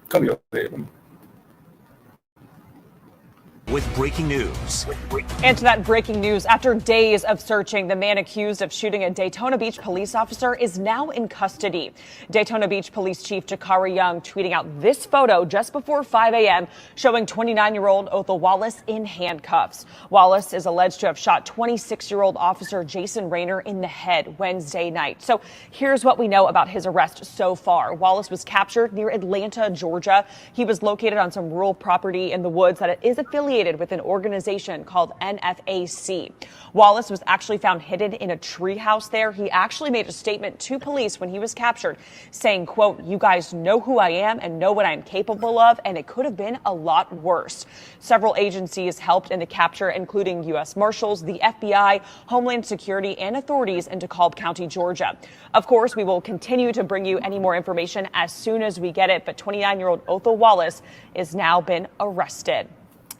Come here, baby. With breaking news. And to that breaking news, after days of searching, the man accused of shooting a Daytona Beach police officer is now in custody. Daytona Beach Police Chief Jakari Young tweeting out this photo just before 5 a.m. showing 29-year-old Othel Wallace in handcuffs. Wallace is alleged to have shot 26-year-old officer Jason Rayner in the head Wednesday night. So here's what we know about his arrest so far. Wallace was captured near Atlanta, Georgia. He was located on some rural property in the woods that is affiliated with an organization called NFAC. Wallace was actually found hidden in a treehouse there. He actually made a statement to police when he was captured saying, quote, "You guys know who I am and know what I'm capable of, and it could have been a lot worse." Several agencies helped in the capture, including U.S. Marshals, the FBI, Homeland Security, and authorities in DeKalb County, Georgia. Of course, we will continue to bring you any more information as soon as we get it, but 29-year-old Othel Wallace is now been arrested.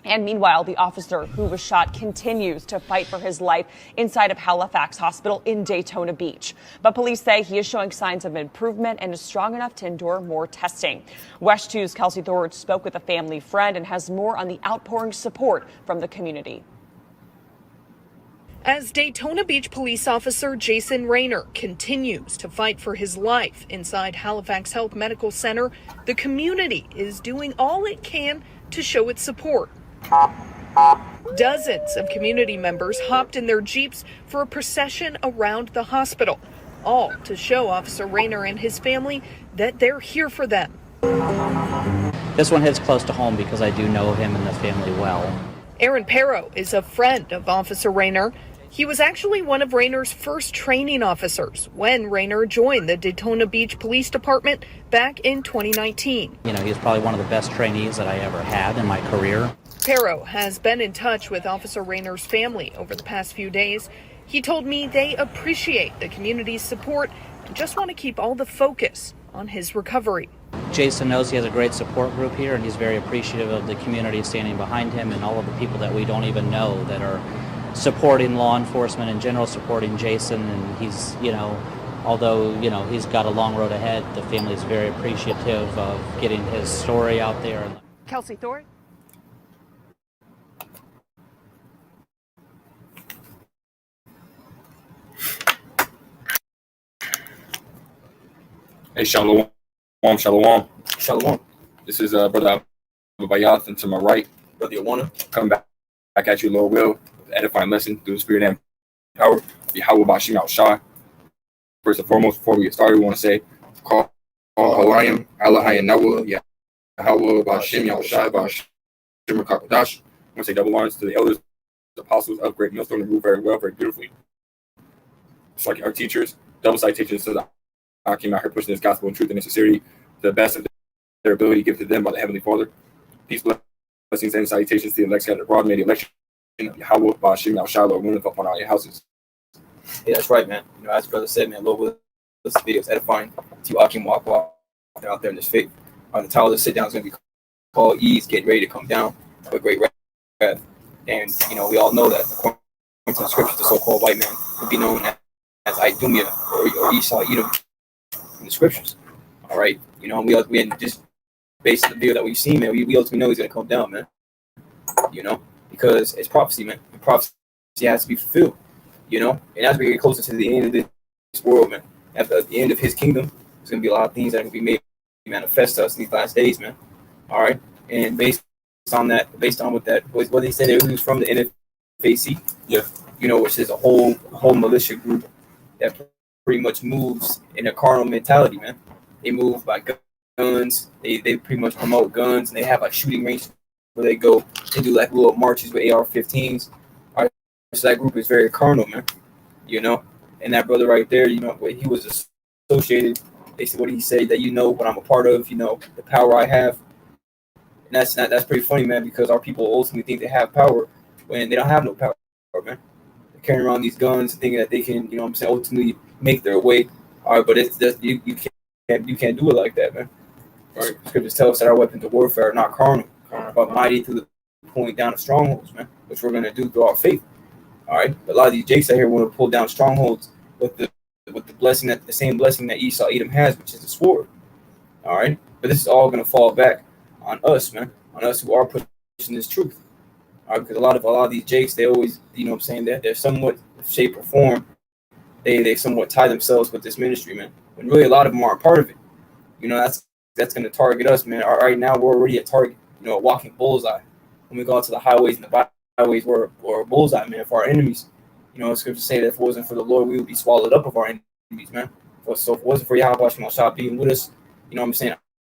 And meanwhile, the officer who was shot continues to fight for his life inside of Halifax Hospital in Daytona Beach. But police say he is showing signs of improvement and is strong enough to endure more testing. West 2's Kelsey Thorne spoke with a family friend and has more on the outpouring support from the community. As Daytona Beach police officer Jason Rayner continues to fight for his life inside Halifax Health Medical Center, the community is doing all it can to show its support. Dozens of community members hopped in their Jeeps for a procession around the hospital, all to show Officer Rayner and his family that they're here for them. This one hits close to home because I do know him and the family well. Aaron Perro is a friend of Officer Rayner. He was actually one of Rayner's first training officers when Rayner joined the Daytona Beach Police Department back in 2019. You know, he was probably one of the best trainees that I ever had in my career. Perro has been in touch with Officer Rayner's family over the past few days. He told me they appreciate the community's support and just want to keep all the focus on his recovery. Jason knows he has a great support group here, and he's very appreciative of the community standing behind him and all of the people that we don't even know that are supporting law enforcement in general, supporting Jason. And he's, you know, although, you know, he's got a long road ahead, the family is very appreciative of getting his story out there. Kelsey Thorne. Hey, shalom, shalom, shalom. This is Brother Abayath, and to my right, Brother Yawana. Come back at you, Lord will, with an edifying lesson through the Spirit and power. Yahweh Bashim Al Shai. First and foremost, before we get started, we want to say, Call Halayim, Alahayim Nawa, Yahweh Bashim Al Shai, Bashim Kakadash. I want to say double honors to the elders, the apostles of Great Millstone, who rule very well, very beautifully. Just like our teachers, double citations to the I came out here pushing this gospel in truth and in sincerity to the best of their ability given to them by the Heavenly Father. Peace, blessings, and salutations to the elect scattered abroad. May the election of Yahweh, Bashim, Al Shiloh, run upon all your houses. Yeah, that's right, man. You know, as brother said, man, Lord, will this video is edifying to Akim walk out there in this faith. On the title of the sit down is going to be called Ease, Get Ready to Come Down with Great Wrath. And, you know, we all know that according to the scriptures, the so-called white man would be known as Idumea or Esau, Edom. In the scriptures, all right, you know, we just based on the video that we've seen, man, we ultimately know he's gonna come down, man. You know, because it's prophecy, man. The prophecy has to be fulfilled, you know, and as we get closer to the end of this world, man, at the end of his kingdom, there's gonna be a lot of things that are gonna be made manifest to us in these last days, man. All right, and based on what they said, it was from the NFAC, yeah, you know, which is a whole militia group that pretty much moves in a carnal mentality, man. They move by guns. They pretty much promote guns, and they have like shooting range where they go and do like little marches with AR-15s. All right, so that group is very carnal, man. You know, and that brother right there, you know, he was associated. They said, what did he say? That you know what I'm a part of, you know, the power I have. And that's pretty funny, man, because our people ultimately think they have power when they don't have no power, man. They're carrying around these guns and thinking that they can, you know what I'm saying, ultimately make their way. All right, but it's just you can't do it like that, man. All right, scriptures tell us that our weapons of warfare are not carnal, but mighty through the pulling down of strongholds, man, which we're gonna do through our faith. All right, but a lot of these jakes out here want to pull down strongholds with the blessing, that the same blessing that Esau Edom has, which is the sword. All right, But this is all going to fall back on us, man, on us who are pushing this truth. All right, because a lot of these jakes, they always, that they're somewhat shape or form, they somewhat tie themselves with this ministry, man. When really a lot of them aren't part of it. That's going to target us, man. Right now we're already a target, a walking bullseye. When we go out to the highways and the byways, we're a bullseye, man, for our enemies. Scripture say that if it wasn't for the Lord, we would be swallowed up of our enemies, man. So if it wasn't for Yahweh Shah being with us,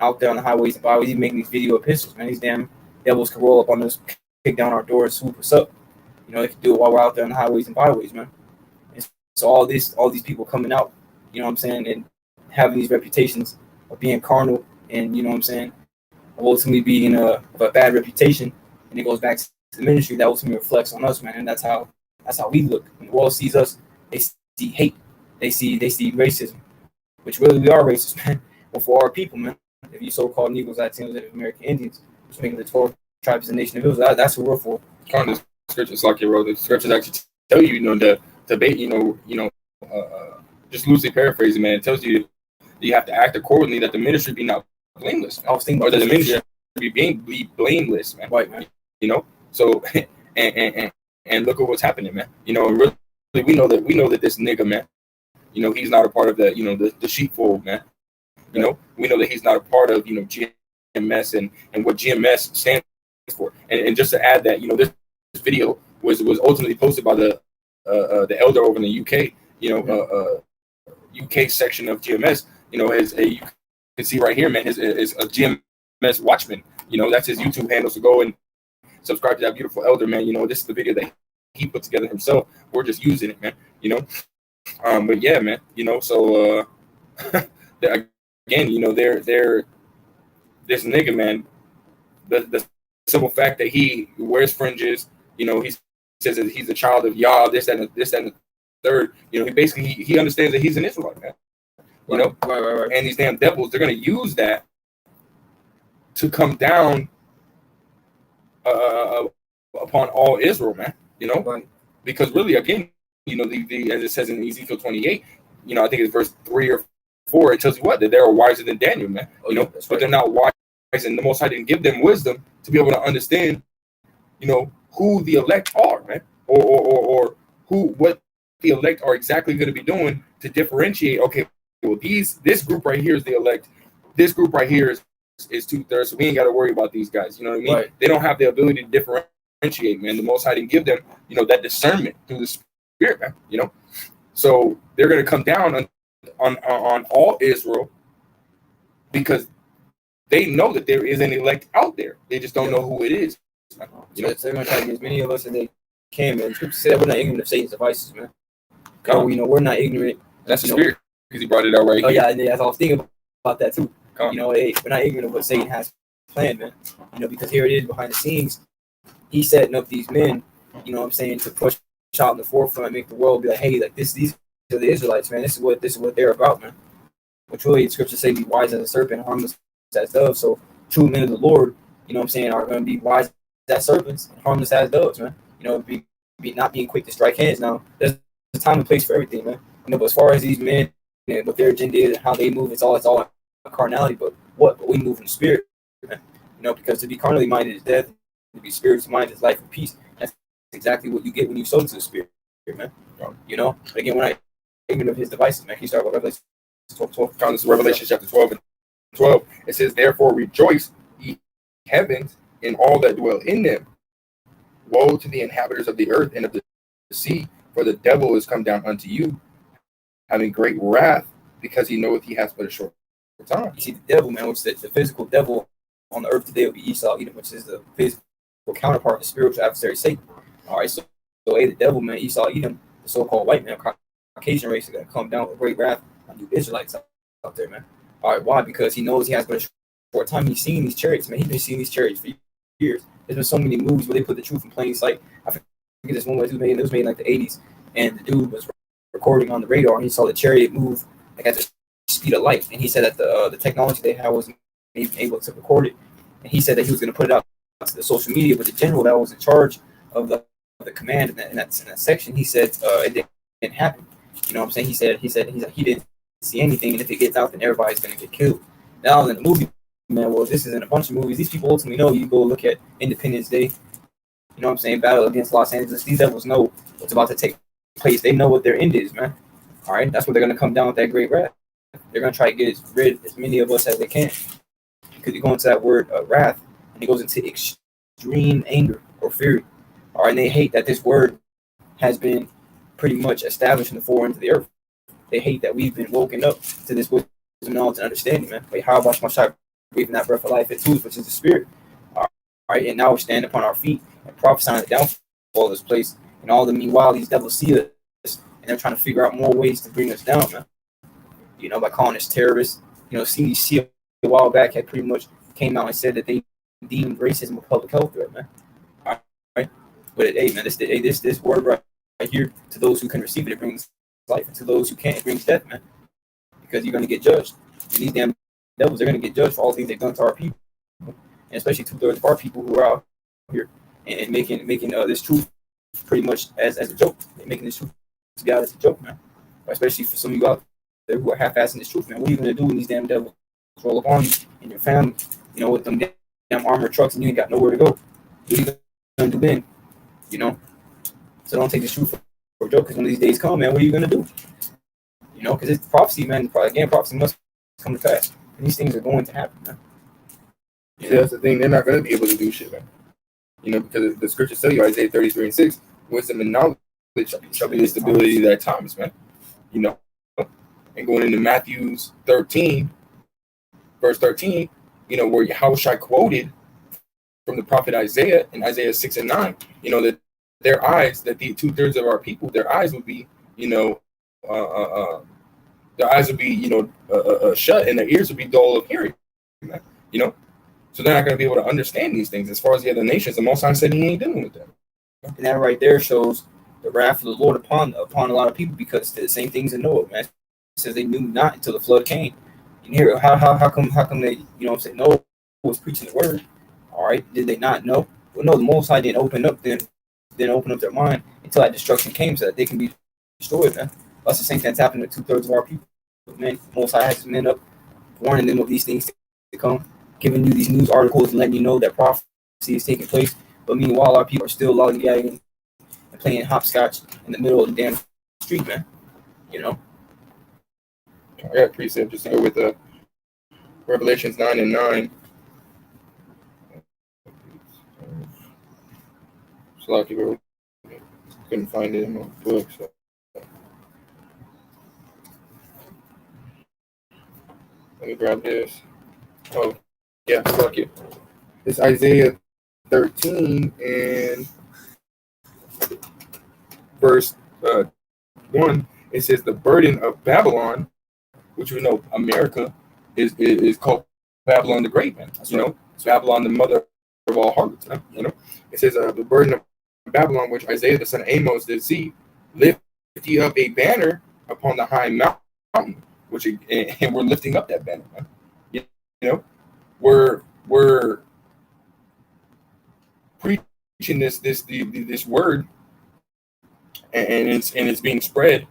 out there on the highways and byways, even making these video epistles, man, these damn devils can roll up on us, kick down our doors, swoop us up. They can do it while we're out there on the highways and byways, man. And so all these people coming out, and having these reputations of being carnal and, ultimately being a bad reputation, and it goes back to the ministry that ultimately reflects on us, man. And that's how we look. When the world sees us, they see hate, they see racism, which really we are racist, man. But for our people, man, if you so-called Negroes, Latinos, and American Indians, which make the 12 tribes of the nation of Israel, that's what we're for. Kind of scriptures, like you wrote, the scriptures actually tell you, the debate, just loosely paraphrasing, man, it tells you that you have to act accordingly, that the ministry be not blameless, I was thinking or that the ministry be blameless, man. Right, man. So and look at what's happening, man. Really, we know that this nigga, man, he's not a part of the sheepfold, man. We know that he's not a part of GMS and what GMS stands for. And just to add that, this video was ultimately posted by the elder over in the UK, UK section of GMS. You can see right here, man, is a GMS watchman. That's his YouTube handle. So go and subscribe to that beautiful elder, man. This is the video that he put together himself. We're just using it, man. But yeah, man. So again, they're this nigga, man. The simple fact that he wears fringes, he says that he's a child of Yah, this and the third. He understands that he's an Israelite, man. Right. And these damn devils, they're gonna use that to come down upon all Israel, man. Right. Because really, again, as it says in Ezekiel 28, I think it's verse 3 or 4, it tells you that they're wiser than Daniel, man. But they're not wise, and the Most High didn't give them wisdom to be able to understand, who the elect are, man, or what the elect are exactly going to be doing to differentiate. Okay, well, this group right here is the elect. This group right here is 2/3, so we ain't got to worry about these guys. You know what I mean? Right. They don't have the ability to differentiate, man. The Most High didn't give them, that discernment through the Spirit, man. So they're going to come down on all Israel because they know that there is an elect out there. They just don't know who it is. So they're going to try to get as many of us as they can, man. Scripture said we're not ignorant of Satan's devices, man. We're not ignorant. That's the Spirit, because he brought it out right here. Yeah, I was thinking about that too. We're not ignorant of what Satan has planned, man. Because here it is behind the scenes. He's setting up these men, to push out in the forefront, make the world be like, hey, like these are the Israelites, man. This is what they're about, man. Which really, the scriptures say, be wise as a serpent, harmless as doves. So true men of the Lord, are going to be wise as serpents, and harmless as doves, man. Be not being quick to strike hands. Now, there's a time and place for everything, man. But as far as these men and what their agenda is and how they move, it's all carnality. But we move in the spirit, man. Because to be carnally minded is death, to be spiritually minded is life and peace. That's exactly what you get when you sow to the spirit, man. But again, we're not ignorant of his devices, man. Can you start with Revelation 12? Revelation chapter 12 and 12. It says, therefore rejoice, ye heavens, and all that dwell in them. Woe to the inhabitants of the earth and of the sea, for the devil is come down unto you, having great wrath, because he knoweth he has but a short time. You see, the devil, man, which is the physical devil on the earth today, will be Esau, Edom, which is the physical counterpart of the spiritual adversary, Satan. All right, so the devil, man, Esau, Edom, the so-called white man, Caucasian race, is going to come down with great wrath on you Israelites out there, man. All right, why? Because he knows he has but a short time. He's seen these chariots, man. He's been seeing these chariots for years. There's been so many movies where they put the truth in plain sight. I forget this one was made. It was made in like the 80s, and the dude was recording on the radar, and he saw the chariot move like at the speed of light. And he said that the technology they had wasn't even able to record it. And he said that he was going to put it out to the social media, but the general that was in charge of the command in that section, he said it didn't happen. You know what I'm saying? He said he didn't see anything, and if it gets out, then everybody's going to get killed. Now in the movie man, well, this is in a bunch of movies. These people ultimately know. You go look at Independence Day, you know what I'm saying, Battle Against Los Angeles. These devils know what's about to take place. They know what their end is, man. All right, that's what they're going to come down with that great wrath. They're going to try to get rid as many of us as they can. Because you go into that word wrath, and it goes into extreme anger or fury. All right, and they hate that this word has been pretty much established in the four ends of the earth. They hate that we've been woken up to this wisdom, knowledge, and understanding, man. Like, how about my child breathing that breath of life into us, which is the spirit? All right, and now we stand upon our feet and prophesying the downfall of this place. And all the meanwhile, these devils see us, and they're trying to figure out more ways to bring us down, man. You know, by calling us terrorists. You know, CDC a while back had pretty much came out and said that they deemed racism a public health threat, man. All right, but hey, man, this word right here, to those who can receive it, it brings life, and to those who can't, it brings death, man. Because you're going to get judged. And these damn devils, they're going to get judged for all the things they've done to our people, and especially 2/3 of our people who are out here and making this truth pretty much as a joke. They're making this truth to God as a joke, man. Especially for some of you out there who are half-assing this truth, man. What are you going to do when these damn devils roll up on you and your family, you know, with them damn armored trucks, and you ain't got nowhere to go? What are you going to do then? You know? So don't take this truth for a joke, because when these days come, man, what are you going to do? You know, because it's prophecy, man. Prophecy must come to pass. And these things are going to happen, man. Yeah, that's the thing. They're not going to be able to do shit, man. You know, because the scriptures tell you, Isaiah 33:6, wisdom and knowledge shall be the stability of their times, man. You know, and going into Matthew 13, verse 13, you know, where Yahushua quoted from the prophet Isaiah in Isaiah 6 and 9, you know, that their eyes, that the 2/3 of our people, their eyes would be, you know, their eyes would be, you know, shut, and their ears would be dull of hearing, you know. So they're not going to be able to understand these things. As far as the other nations, the Most High said He ain't dealing with them. And that right there shows the wrath of the Lord upon a lot of people, because the same things in Noah, man. It says they knew not until the flood came. And here, how come they, you know, say Noah was preaching the word? All right, did they not know? Well, no, the Most High didn't open up their mind until that destruction came, so that they can be destroyed, man. That's the same thing that's happening to 2/3 of our people. Man, Most High has his men up, warning them of these things to come, giving you these news articles and letting you know that prophecy is taking place. But meanwhile, our people are still lollygagging and playing hopscotch in the middle of the damn street, man. You know. I got a precept just to go with Revelations 9 and 9. It's a lot of people couldn't find it in my book, so. Let me grab this. Oh, yeah, fuck it. It's Isaiah 13 and verse 1. It says, the burden of Babylon, which we know America is called Babylon the Great, man. You know, it's Babylon, the mother of all harlots, man. You know, it says, the burden of Babylon, which Isaiah the son of Amos did see, lift ye up a banner upon the high mountain, and we're lifting up that banner, man. You know, we're preaching this word, and it's being spread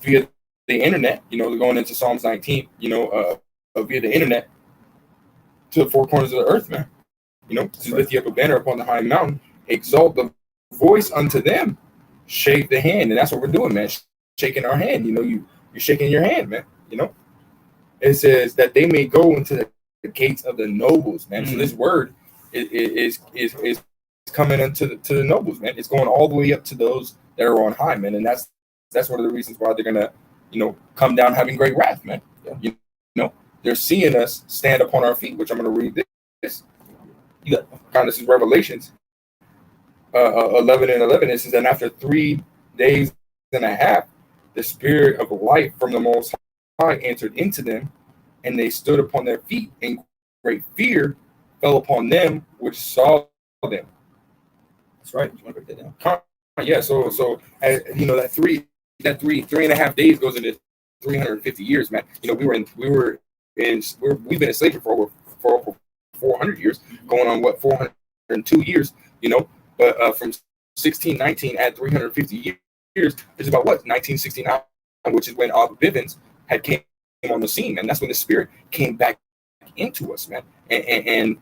via the internet. You know, going into Psalms 19. You know, via the internet to the four corners of the earth, man. You know, to lift you up a banner upon the high mountain, exalt the voice unto them, shake the hand, and that's what we're doing, man. Shaking our hand. You know, you're shaking your hand, man. You know, it says that they may go into the gates of the nobles, man. Mm-hmm. So this word is coming into the nobles, man. It's going all the way up to those that are on high, man. And that's one of the reasons why they're gonna, you know, come down having great wrath, man. Yeah. You know, they're seeing us stand upon our feet, which I'm gonna read this. You got this is Revelations 11 and 11. It says, and after 3 days and a half, the spirit of life from the Most High entered into them, and they stood upon their feet, and great fear fell upon them which saw them. That's right. You want to break that down? Yeah. So you know, that three and a half days goes into 350 years, man. You know, we've been enslaved for over 400 years, going on what 402 years. You know, but from 1619 at 350 years, it's about what 1969, which is when Bivens had came on the scene, and that's when the spirit came back into us, man. And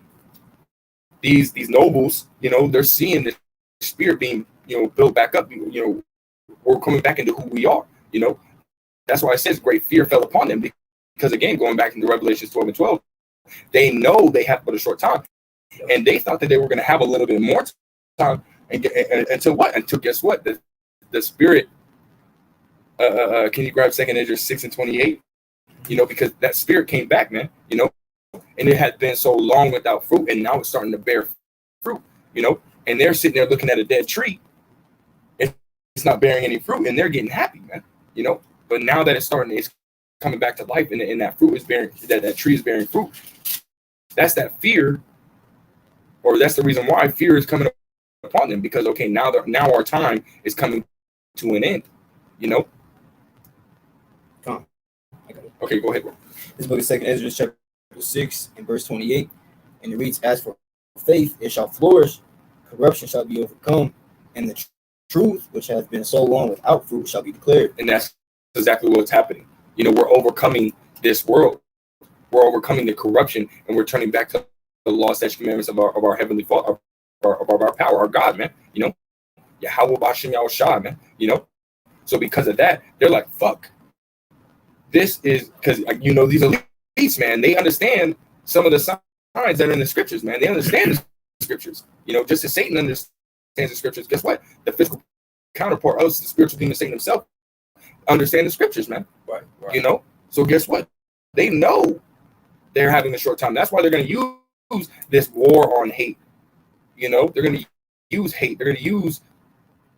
these nobles, they're seeing the spirit being, built back up. We're coming back into who we are. That's why it says great fear fell upon them, because again, going back into Revelations 12 and 12, they know they have but a short time, and they thought that they were going to have a little bit more time, and until what? Until guess what? The spirit. Can you grab 2 Ezra 6 and 28? Because that spirit came back, man. And it had been so long without fruit, and now it's starting to bear fruit. And they're sitting there looking at a dead tree. It's not bearing any fruit, and they're getting happy, man. But now that it's coming back to life, and that fruit is bearing, that tree is bearing fruit. That's that fear, or that's the reason why fear is coming upon them, because okay, now our time is coming to an end. Okay, go ahead, bro. This book is 2 Ezra chapter 6 and verse 28, and it reads, "As for faith, it shall flourish, corruption shall be overcome, and the truth, which has been so long without fruit, shall be declared." And that's exactly what's happening. We're overcoming this world. We're overcoming the corruption, and we're turning back to the law, statutes, commandments of our heavenly Father, of our power, our God, man. Yahweh Bashem Yahushua, man. So because of that, they're like, fuck. This is because these elites, man, they understand some of the signs that are in the scriptures, man. They understand the scriptures. Just as Satan understands the scriptures, guess what? The physical counterpart, us, the spiritual demon Satan himself, understand the scriptures, man. Right. So guess what? They know they're having a short time. That's why they're going to use this war on hate. They're going to use hate. They're going to use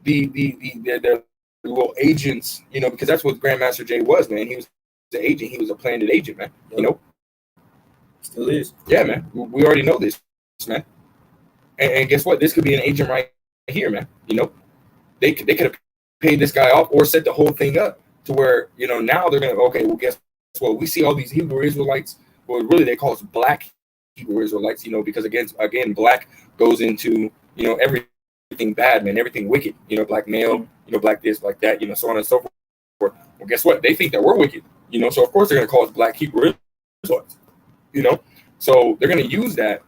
their little agents, because that's what Grandmaster Jay was, man. He was the agent. He was a planned agent, man. Still is. Yeah, man. We already know this, man. And guess what? This could be an agent right here, man. They could have paid this guy off or set the whole thing up to where, now they're going to, okay, well, guess what? We see all these Hebrew Israelites. Well, really, they call us black Hebrew Israelites, because again, black goes into, everything bad, man, everything wicked, black male, black this, black that, so on and so forth. Well, guess what? They think that we're wicked, so of course they're going to call us black Hebrew Israelites, so they're going to use that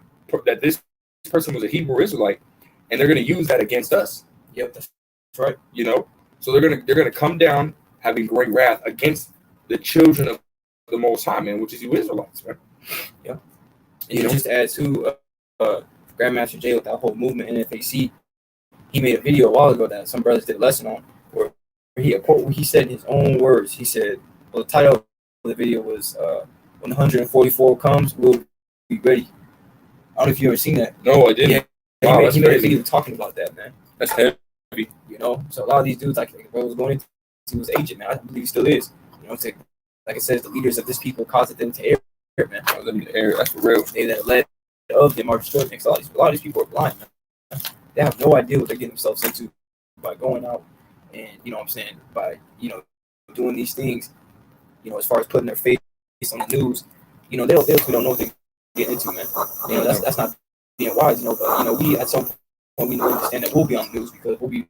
this person was a Hebrew Israelite, and they're going to use that against us. Yep, that's right. So they're going to come down having great wrath against the children of the Most High, man, which is you Israelites, man. Yeah. And just to add to Grandmaster Jay with that whole movement in FAC, he made a video a while ago that some brothers did a lesson on, where he said in his own words, he said, well, the title of the video was "When 144 comes, we'll be ready." I don't know if you ever seen that. No, I didn't. Yeah, Wow, he made a video talking about that, man. That's heavy. So a lot of these dudes, like what was going into, he was agent, man. I believe he still is. Like it says, the leaders of this people caused them to err, man. That's for real. They that led of them are destroyed. A lot of these people are blind, man. They have no idea what they're getting themselves into by going out and, by, doing these things, as far as putting their face on the news, they don't know what they're getting into, man. That's not being wise, but, we at some point, we understand that we'll be on the news because we'll be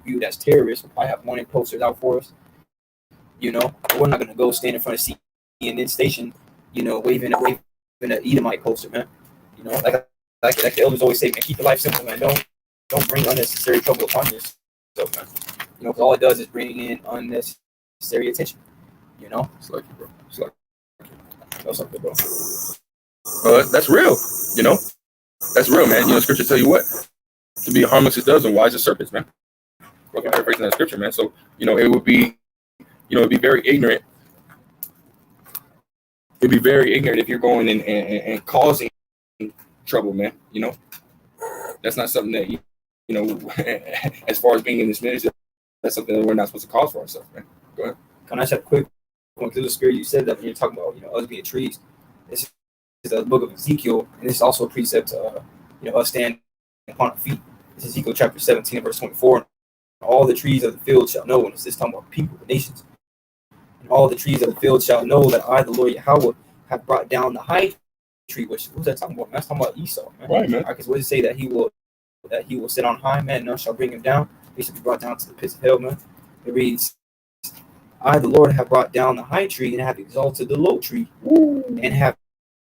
viewed as terrorists. We'll probably have wanted posters out for us, but we're not going to go stand in front of CNN station, waving an Edomite poster, man. Like the elders always say, man, keep your life simple, man. Don't bring unnecessary trouble upon yourself, man. Because all it does is bring in unnecessary attention. It's like you, bro. It's like That's something, bro. That's real. That's real, man. Scripture tell you what, to be harmless as doves and wise as serpents, man. Fucking paraphrasing that scripture, man. So it would be, it'd be very ignorant. It'd be very ignorant if you're going in and causing trouble, man. That's not something that as far as being in this ministry, that's something that we're not supposed to cause for ourselves, man. Go ahead. Can I just have a quick going through the spirit? You said that when you're talking about us being trees. This is the book of Ezekiel, and this is also a precept us standing upon our feet. This is Ezekiel chapter 17, verse 24. All the trees of the field shall know, and it's this talking about people, the nations. And all the trees of the field shall know that I, the Lord Yahweh, have brought down the high tree. Which who's that talking about? That's talking about Esau, man. Right, man. Because what does it say that he will sit on high, man? None shall bring him down. He shall be brought down to the pits of hell, man. It reads, I, the Lord, have brought down the high tree and have exalted the low tree, and have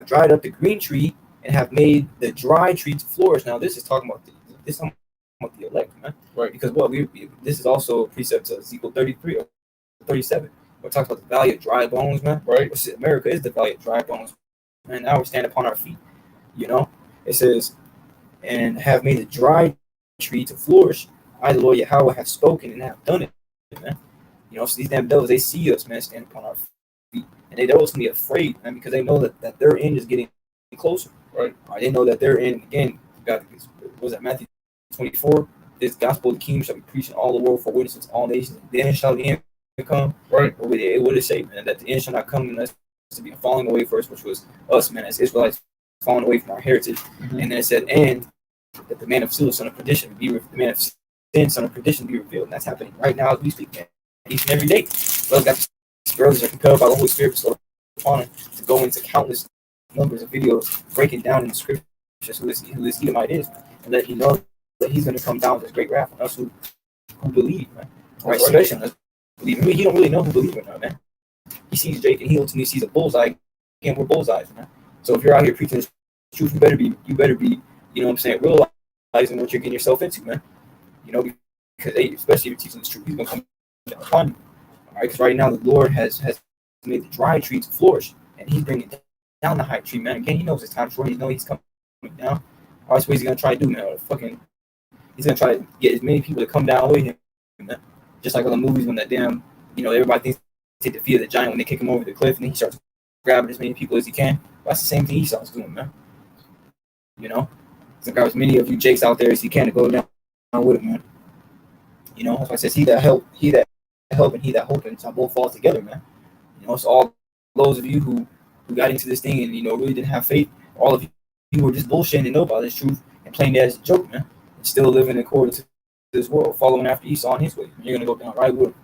dried up the green tree and have made the dry tree to flourish. Now this is talking about the elect, man. Right. Because what this is also a precept to Ezekiel 33 or 37. We're talking about the valley of dry bones, man. Right. Which is, America is the valley of dry bones. And now we stand upon our feet. You know, it says, and have made the dry tree to flourish. I, the Lord Yahweh, have spoken and have done it, man. You know, so these damn devils, they see us, man, stand upon our feet. And they devils can be afraid, man, because they know that their end is getting closer. Right. They know that their end, again, God, what was that, Matthew 24? This gospel of the kingdom shall be preached in all the world for witnesses to all nations. Then shall the end come. Right. What did it say, man? That the end shall not come unless to be a falling away first, which was us, man, as Israelites falling away from our heritage. Mm-hmm. And then it said, and that the man of sin, son of perdition, the man of sin, son of perdition, be revealed. And that's happening right now as we speak, man. Each and every day. Brothers are compelled by the Holy Spirit upon it to go into countless numbers of videos breaking down in the scriptures who this Edomite is, and let you know that he's going to come down with his great wrath on us who believe, man. Right? Especially on us believe. I mean, he don't really know who believes or not, man. He sees Jake and he ultimately sees a bullseye. Again, we're bullseyes, man. So if you're out here preaching this truth, you better be, you know what I'm saying, realizing what you're getting yourself into, man. You know, because especially if you're teaching this truth, he's going to come down upon you. All right, because right now the Lord has made the dry tree to flourish, and he's bringing down the high tree, man. Again, he knows his time short. He knows he's coming down. All right, so what he's going to try to do, man? He's going to try to get as many people to come down with him, man. Just like on the movies when that damn, you know, everybody thinks they defeated the giant when they kick him over the cliff, and then he starts grabbing as many people as he can. That's the same thing Esau's doing, man. You know, he's going to grab as many of you Jakes out there as he can to go down with him, man. You know, that's why it says, he that help and he that hoping shall both fall together, man. You know, so all those of you who got into this thing and, you know, really didn't have faith, all of you who were just bullshitting and know about this truth and playing that as a joke, man, and still living according to this world, following after Esau on his way. You're going to go down right with him.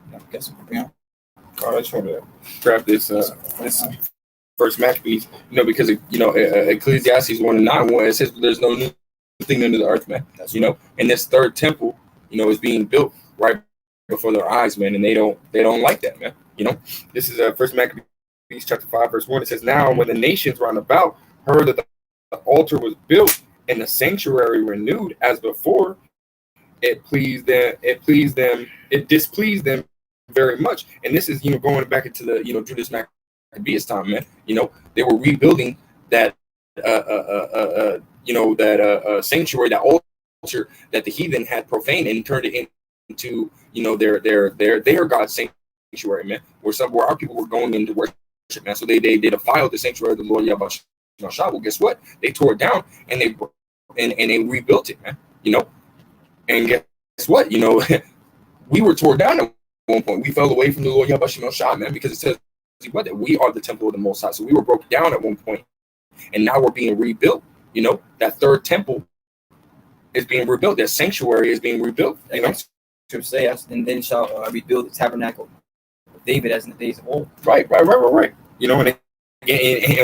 You know, guess what, man. All right, I just want to grab this first Maccabees, you know, because, you know, Ecclesiastes 1:9, it says there's no new thing under the earth, man. You know, and this third temple, you know, is being built right before their eyes, man, and they don't like that, man. You know, this is First Maccabees chapter 5 verse 1. It says, now when the nations round about heard that the altar was built and the sanctuary renewed as before, it displeased them very much. And this is, you know, going back into the, you know, Judas Maccabeus time, man. You know, they were rebuilding that sanctuary, that altar that the heathen had profaned and turned it into, you know, their God's sanctuary, man, where our people were going into worship, man. So they defiled the sanctuary of the Lord Yahweh. Well, guess what? They tore it down and they rebuilt it, man. You know, and guess what? You know, we were torn down at one point. We fell away from the Lord Yahweh, man, because it says that we are the temple of the Most High. So we were broken down at one point, and now we're being rebuilt. You know, that third temple is being rebuilt. That sanctuary is being rebuilt. You know, Scripture says, and then shall rebuild the tabernacle of David as in the days of old. Right. You know, and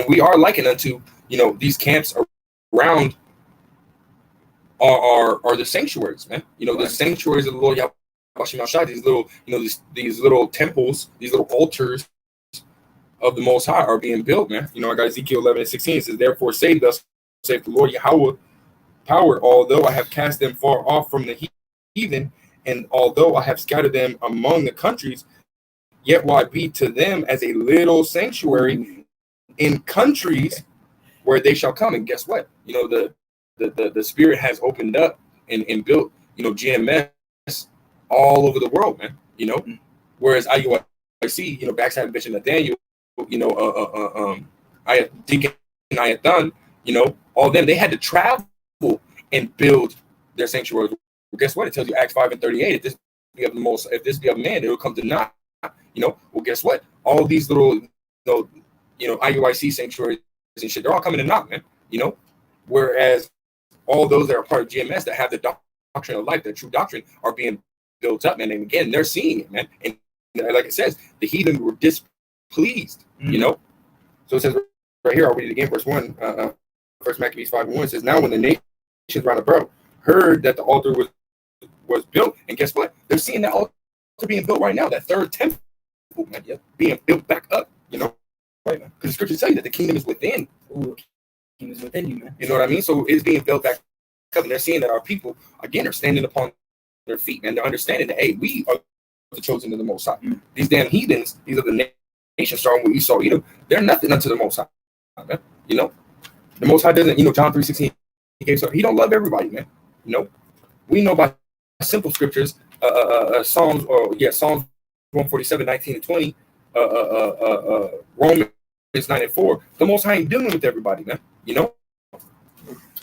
we are likened unto, you know, these camps around are the sanctuaries, man. You know, the sanctuaries of the Lord Yahweh. These little, you know, these little temples, these little altars of the Most High are being built, man. You know, I got Ezekiel 11:16. It says, therefore say thus, saith the Lord Yahweh, power, although I have cast them far off from the heathen, and although I have scattered them among the countries, yet will I be to them as a little sanctuary in countries where they shall come. And guess what? You know, the Spirit has opened up and built, you know, GMS all over the world, man. You know, whereas IUIC, you know, backside Bishop Nathaniel, you know, Deacon Ayathan, you know, all them, they had to travel and build their sanctuaries. Well, guess what? It tells you Acts 5:38. If this be of man, it will come to naught. You know, well, guess what? All these little, you know, IUIC sanctuaries and shit, they're all coming to naught, man. You know, whereas all those that are part of GMS that have the doctrine of life, the true doctrine, are being built up, man. And again, they're seeing it, man. And like it says, the heathen were displeased, you know. So it says right here, I'll read it again, verse 1, First Maccabees 5:1. It says, now when the nations round about heard that the altar was built, and guess what? They're seeing that altar being built right now, that third temple, man, being built back up, you know. Right, man. Because the scriptures tell you that the kingdom is within. Ooh, kingdom is within you, man. You know what I mean? So it's being built back up, and they're seeing that our people, again, are standing upon their feet, and they're understanding that, hey, we are the chosen of the Most High. These damn heathens, these are the nations starting with Esau, they're nothing unto the Most High, man. The Most High doesn't, John 3:16, he don't love everybody, man. We know by simple scriptures, Psalms 147, 19 and 20, Romans 9 and 4, the Most High ain't dealing with everybody, man.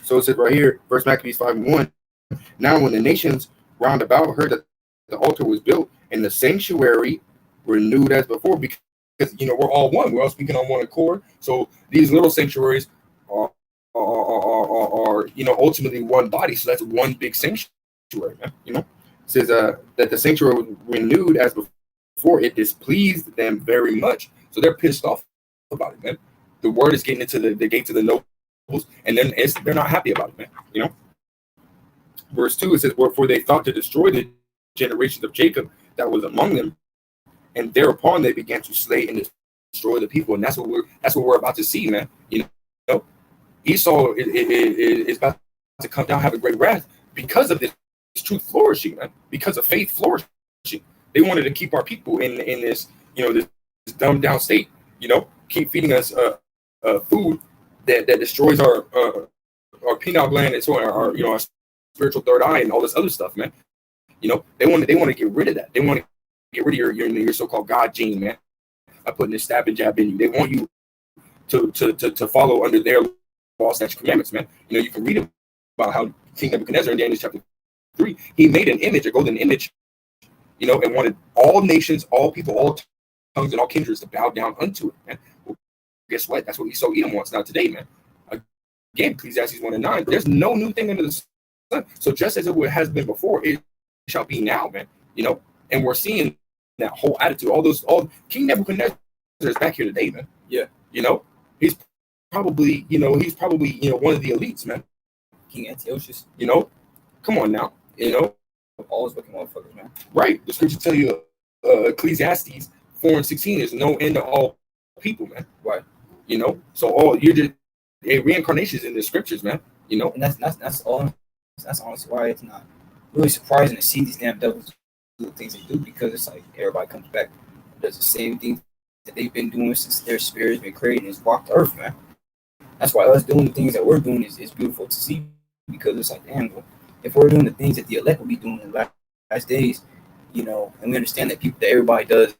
So it says right here, First Maccabees 5 and 1. Now when the nations round about heard that the altar was built and the sanctuary renewed as before, because we're all one, we're all speaking on one accord. So these little sanctuaries are ultimately one body. So that's one big sanctuary, man. It says that the sanctuary was renewed as before. It displeased them very much. So they're pissed off about it, man. The word is getting into the gates of the nobles, and then they're not happy about it, man. Verse 2, it says, wherefore they thought to destroy the generations of Jacob that was among them, and thereupon they began to slay and destroy the people. And that's what we're about to see, man. Esau is about to come down, have a great wrath because of this truth flourishing, man. Because of faith flourishing. They wanted to keep our people in this, this dumbed down state. Keep feeding us food that destroys our pineal gland and so on, our spiritual third eye and all this other stuff, man. They want to get rid of that. They want to get rid of your so-called God gene, man. By putting this stab and jab in you. They want you to follow under their law, statutes, commandments, man. You can read about how King Nebuchadnezzar in Daniel chapter 3, he made an image, a golden image, and wanted all nations, all people, all tongues, and all kindreds to bow down unto it, man. Well, guess what? That's what Esau Edom wants now today, man. Again, Ecclesiastes 1 and 9. There's no new thing under the sun. So just as it has been before, it shall be now, man. And we're seeing that whole attitude. All King Nebuchadnezzar is back here today, man. Yeah. He's probably one of the elites, man. King Antiochus. Come on now. All those looking motherfuckers, man. Right. The scriptures tell you, Ecclesiastes 4 and 16, there's no end to all people, man. Right. So you're just a reincarnations in the scriptures, man. And that's all. That's honestly why it's not really surprising to see these damn devils do the things they do, because it's like everybody comes back and does the same thing that they've been doing since their spirit's been created and has walked the earth, man. That's why us doing the things that we're doing is beautiful to see, because it's like, damn, well, if we're doing the things that the elect will be doing in the last days, and we understand that everybody does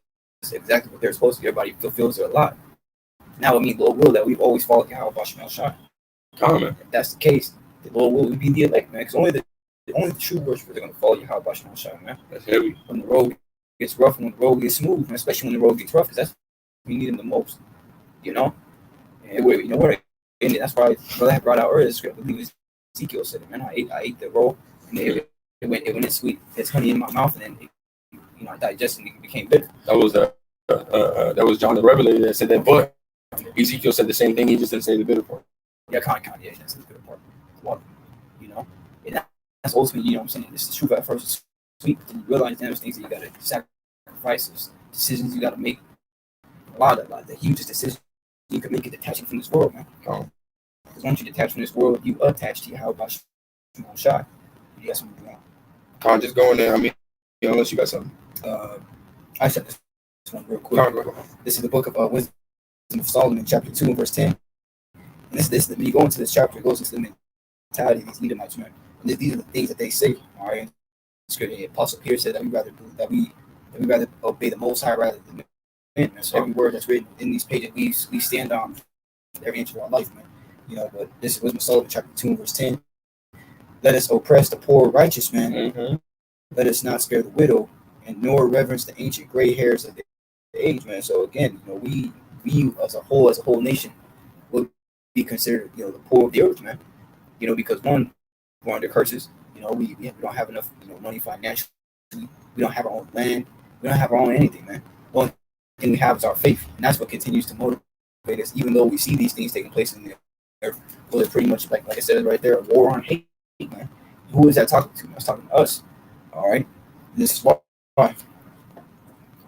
exactly what they're supposed to, everybody fulfills their lot. Now, Lord will that we've always followed Yahweh Shemel Shai. If that's the case, the Lord will be the elect, man, because only the true worshipers are going to follow Yahweh Shemel Shai, man. That's heavy. When the road gets rough and when the road gets smooth, and especially when the road gets rough, because that's when we need them the most, And that's why brother had brought out earlier the script. I believe it was Ezekiel said it, man. I ate the roll, and it went in sweet. It's honey in my mouth, and then I digested and it became bitter. That was John the Revelator that said that, but Ezekiel said the same thing. He just didn't say the bitter part. Yeah, yeah, that's the bitter part. Water, and that's ultimately, what I'm saying. This is true at first. It's sweet, but then you realize there's things that you got to sacrifice, decisions you got to make. A lot of the hugest decisions you can make it detaching from this world, man. Because once you detach from this world, you attach to Yahweh Shemel Shai. You got something wrong. Can't just go in there. Unless you got something. I said this one real quick. This is the book of Wisdom of Solomon, chapter 2 and verse 10. And this when you go into this chapter, it goes into the mentality of these Edomites, man. And these are the things that they say. All right. The Apostle Peter said that we rather obey the Most High rather than men. So every word that's written in these pages, we stand on every inch of our life, man. But this is Wisdom of Solomon, chapter 2 and verse 10. Let us oppress the poor righteous man. Mm-hmm. Let us not spare the widow, and nor reverence the ancient gray hairs of the age, man. So again, we as a whole nation would be considered, the poor of the earth, man. Because one, we're under curses. We don't have enough, money financially. We don't have our own land. We don't have our own anything, man. The only thing we have is our faith, and that's what continues to motivate us, even though we see these things taking place in the earth. Well, it's pretty much like I said right there, a war on hate, man. Who is that talking to? That's talking to us. All right. This is why.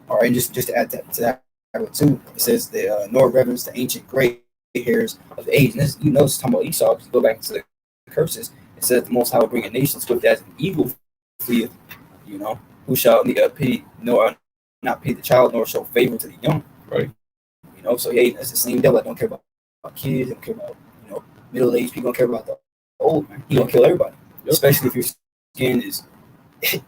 All right. Just to add to that 2, it says the nor reverence the ancient gray hairs of the age. And this, it's talking about Esau. If you go back into the curses, it says the Most High will bring a nation swift as an eagle fleeth. Who shall neither pity nor not pity the child nor show favor to the young. Right. So yeah, that's the same devil that don't care about kids, don't care about middle-aged people, don't care about the old man. He gonna kill everybody, especially if your skin is,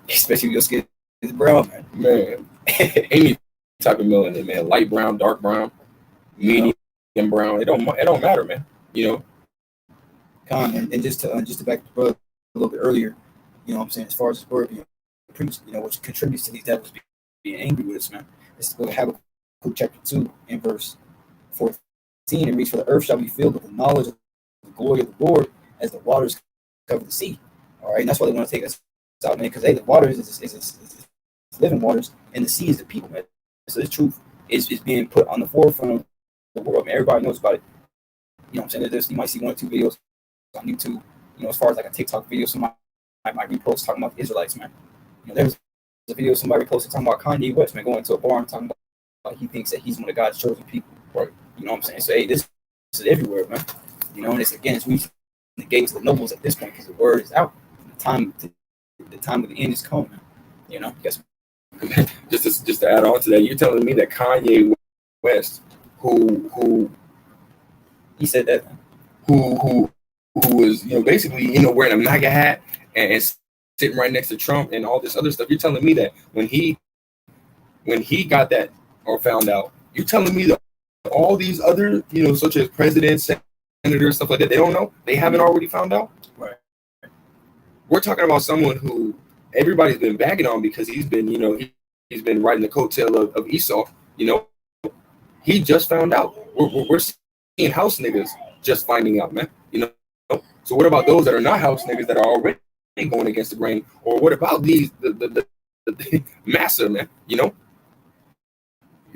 especially if your skin is brown, man. Any type of melanin, man, light brown, dark brown, medium brown, it don't matter, man. And just to back the brother a little bit earlier, what I'm saying, as far as his word being preached, which contributes to these devils being angry with us, man. It's going to have chapter 2 and verse 14, and reads, for the earth shall be filled with the knowledge of the glory of the Lord as the waters cover the sea. All right, and that's why they want to take us out, man, because the waters is living waters, and the sea is the people, man. So this truth is being put on the forefront of the world, man. Everybody knows about it. I'm saying? You might see 1 or 2 videos on YouTube, as far as like a TikTok video, somebody might repost talking about the Israelites, man. There's a video somebody reposted talking about Kanye West, man, going to a bar and talking about he thinks that he's one of God's chosen people. Right. You know what I'm saying? So hey, this is everywhere, man. And it's reaching the gates of the nobles at this point because the word is out. The time of the end is coming, man. Guess just to add on to that, you're telling me that Kanye West, who he said that, man. who was basically wearing a MAGA hat and sitting right next to Trump and all this other stuff. You're telling me that when he got that or found out, you're telling me that all these other such as presidents, senators, stuff like that, they don't know, they haven't already found out. Right. We're talking about someone who everybody's been bagging on because he's been he's been riding the coattail of Esau. He just found out. We're seeing house niggas just finding out, man. So what about those that are not house niggas that are already going against the grain? Or what about these the Massa, man? You're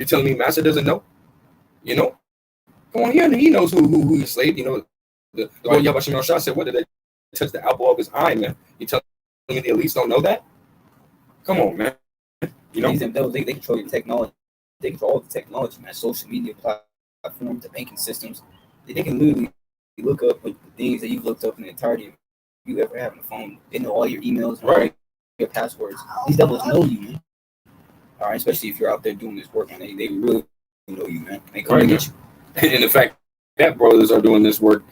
telling me Massa doesn't know? Come on here, he knows who enslaved. The Lord Yabashim Shah said, what did they touch the apple of his eye, man? You telling me the elites don't know that? Come on, man. They control your technology. They control all the technology, man. Social media platforms, the banking systems. They can literally look up the things that you've looked up in the entirety of you ever have on the phone. They know all your emails, right? Your passwords. These devils know you, man. All right, especially if you're out there doing this work, man. They really know you, man. They come to get you. And the fact that brothers are doing this work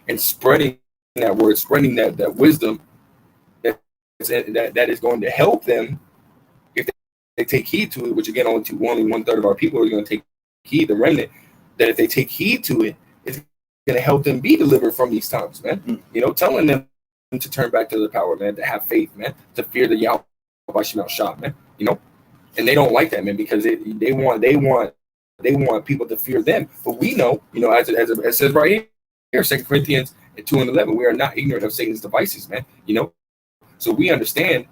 and spreading that word, spreading that wisdom that is going to help them if they take heed to it, which again, only 1/3 of our people are going to take heed, the remnant, that if they take heed to it, it's going to help them be delivered from these times, man. Mm-hmm. Telling them to turn back to the power, man, to have faith, man, to fear the Yahweh Bashim Shah, man. And they don't like that, man, because they want people to fear them. But we know, as it says right here, 2 Corinthians 2:11, we are not ignorant of Satan's devices, man. So we understand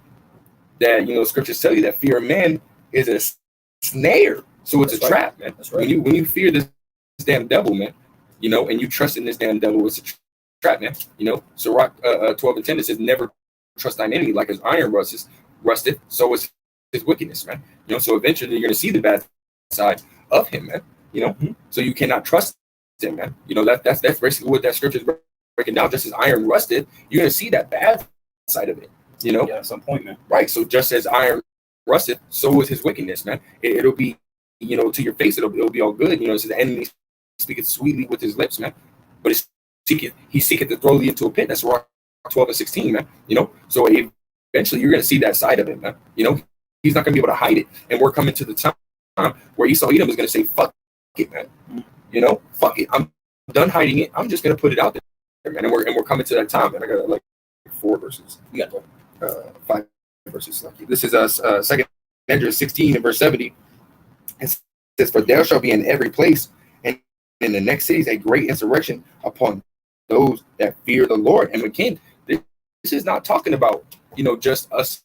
that, scriptures tell you that fear of man is a snare. So it's a trap, man. That's right. When you fear this damn devil, man, and you trust in this damn devil, it's a trap, man. Sirach 12:10, it says, never trust thine enemy, like as iron rusted, so is his wickedness, man. So eventually you're going to see the bad side of him, man. So you cannot trust him, man. That's basically what that scripture is breaking down. Just as iron rusted, you're going to see that bad side of it. Yeah, at some point, man. Right. So just as iron rusted, so is his wickedness, man. It'll be, to your face, it'll be all good. So the enemy speaketh sweetly with his lips, man. But he seeketh to throw thee into a pit. That's Sirach 12:16, man. So eventually you're going to see that side of it, man. He's not going to be able to hide it. And we're coming to the time where Esau Edom is going to say, fuck it, man. Fuck it. I'm done hiding it. I'm just going to put it out there, man. And we're coming to that time, man. I got like 4 verses. You got 5 verses. This is 2nd Ezra 16 and verse 70. It says, for there shall be in every place and in the next cities a great insurrection upon those that fear the Lord. And again, this is not talking about, just us,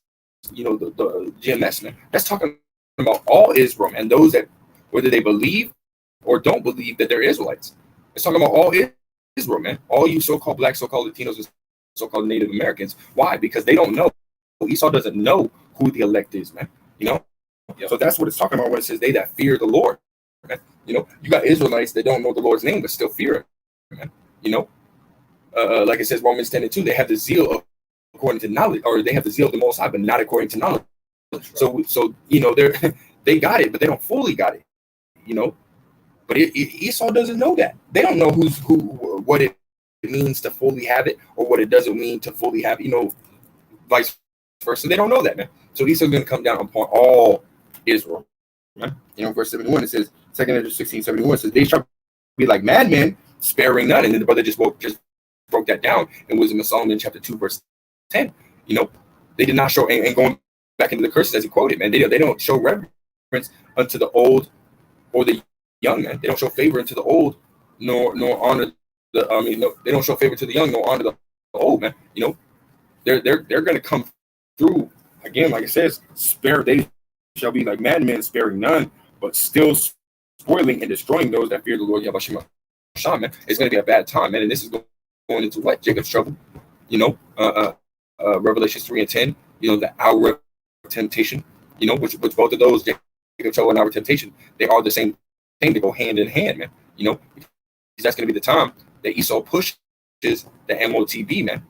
the GMS, man. That's talking about all Israel, and those that, whether they believe or don't believe that they're Israelites. It's talking about all Israel, man. All you so-called black, so-called Latinos, and so-called Native Americans. Why? Because they don't know. Esau doesn't know who the elect is, man. So that's what it's talking about when it says they that fear the Lord. man. You got Israelites that don't know the Lord's name but still fear him, man. Like it says Romans 10:2, they have the zeal of according to knowledge, or they have the zeal of the Most High, but not according to knowledge. So they got it, but they don't fully got it. But Esau doesn't know that. They don't know what it means to fully have it, or what it doesn't mean to fully have it. Vice versa. They don't know that, man. So Esau's going to come down upon all Israel. Right? Verse 71, it says, 2 Ezra 16:71 says, they shall be like madmen, sparing none. And then the brother just broke that down in Wisdom of Solomon chapter 2, verse 10. They did not show, and going back into the curses as he quoted, man, they don't show reverence unto the old or the young, man. They don't show favor unto the old, nor honor they don't show favor to the young, nor honor the old, man. They're going to come through again, like it says, they shall be like madmen, sparing none, but still spoiling and destroying those that fear the Lord Yahweh Shah, man. It's going to be a bad time, man, and this is going into what? Jacob's trouble. Revelations 3:10, the hour of temptation, which both of those, Jacob's trouble and hour of temptation, they are the same thing. They go hand in hand, man. Because that's going to be the time that Esau pushes the MOTB, man.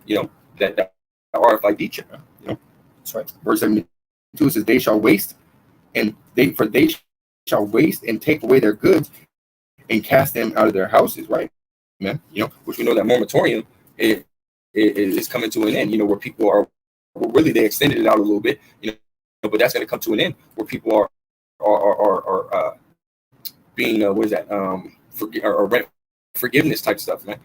That RFID chip, man. That's right. Verse 72 says, they shall waste, and they shall waste and take away their goods and cast them out of their houses, right, man? Which we know that moratorium is coming to an end, where people are, well, really they extended it out a little bit, but that's going to come to an end where people are being rent forgiveness type stuff, man.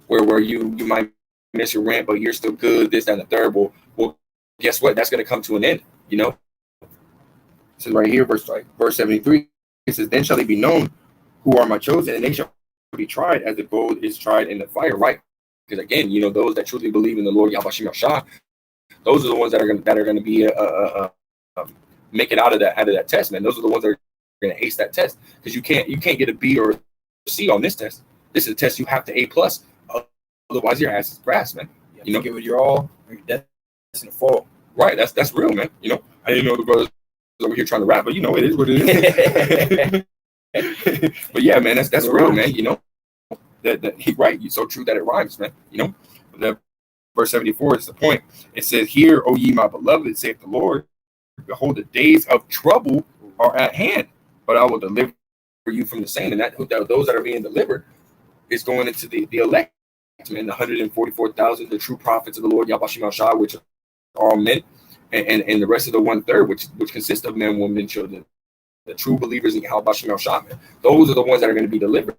Where you might miss your rent, but you're still good, this, that, and the third. Well, guess what? That's going to come to an end, It says right here, verse 73, it says, then shall they be known who are my chosen, and they shall be tried as the gold is tried in the fire, right? Because again, those that truly believe in the Lord Yahweh Shah, those are the ones that are going to be make it out of that test, man. Those are the ones that are going to ace that test, because you can't get a B or a C on this test. This is a test you have to A+. Otherwise, your ass is grass, man. Give it your all, or your death is in the fall. Right. That's real, man. I didn't know the brothers over here trying to rap, but it is what it is. But yeah, man, that's real, man. That he right. You're so true that it rhymes, man. That verse 74 is the point. It says, "Hear, O ye my beloved, saith the Lord, behold, the days of trouble are at hand, but I will deliver you from the same." And that those that are being delivered is going into the elect, man, the 144,000, the true prophets of the Lord Yahweh Shah, which are all men, and the rest of the 1/3, which consists of men, women, and children, the true believers in Yahweh Shah, man. Those are the ones that are going to be delivered.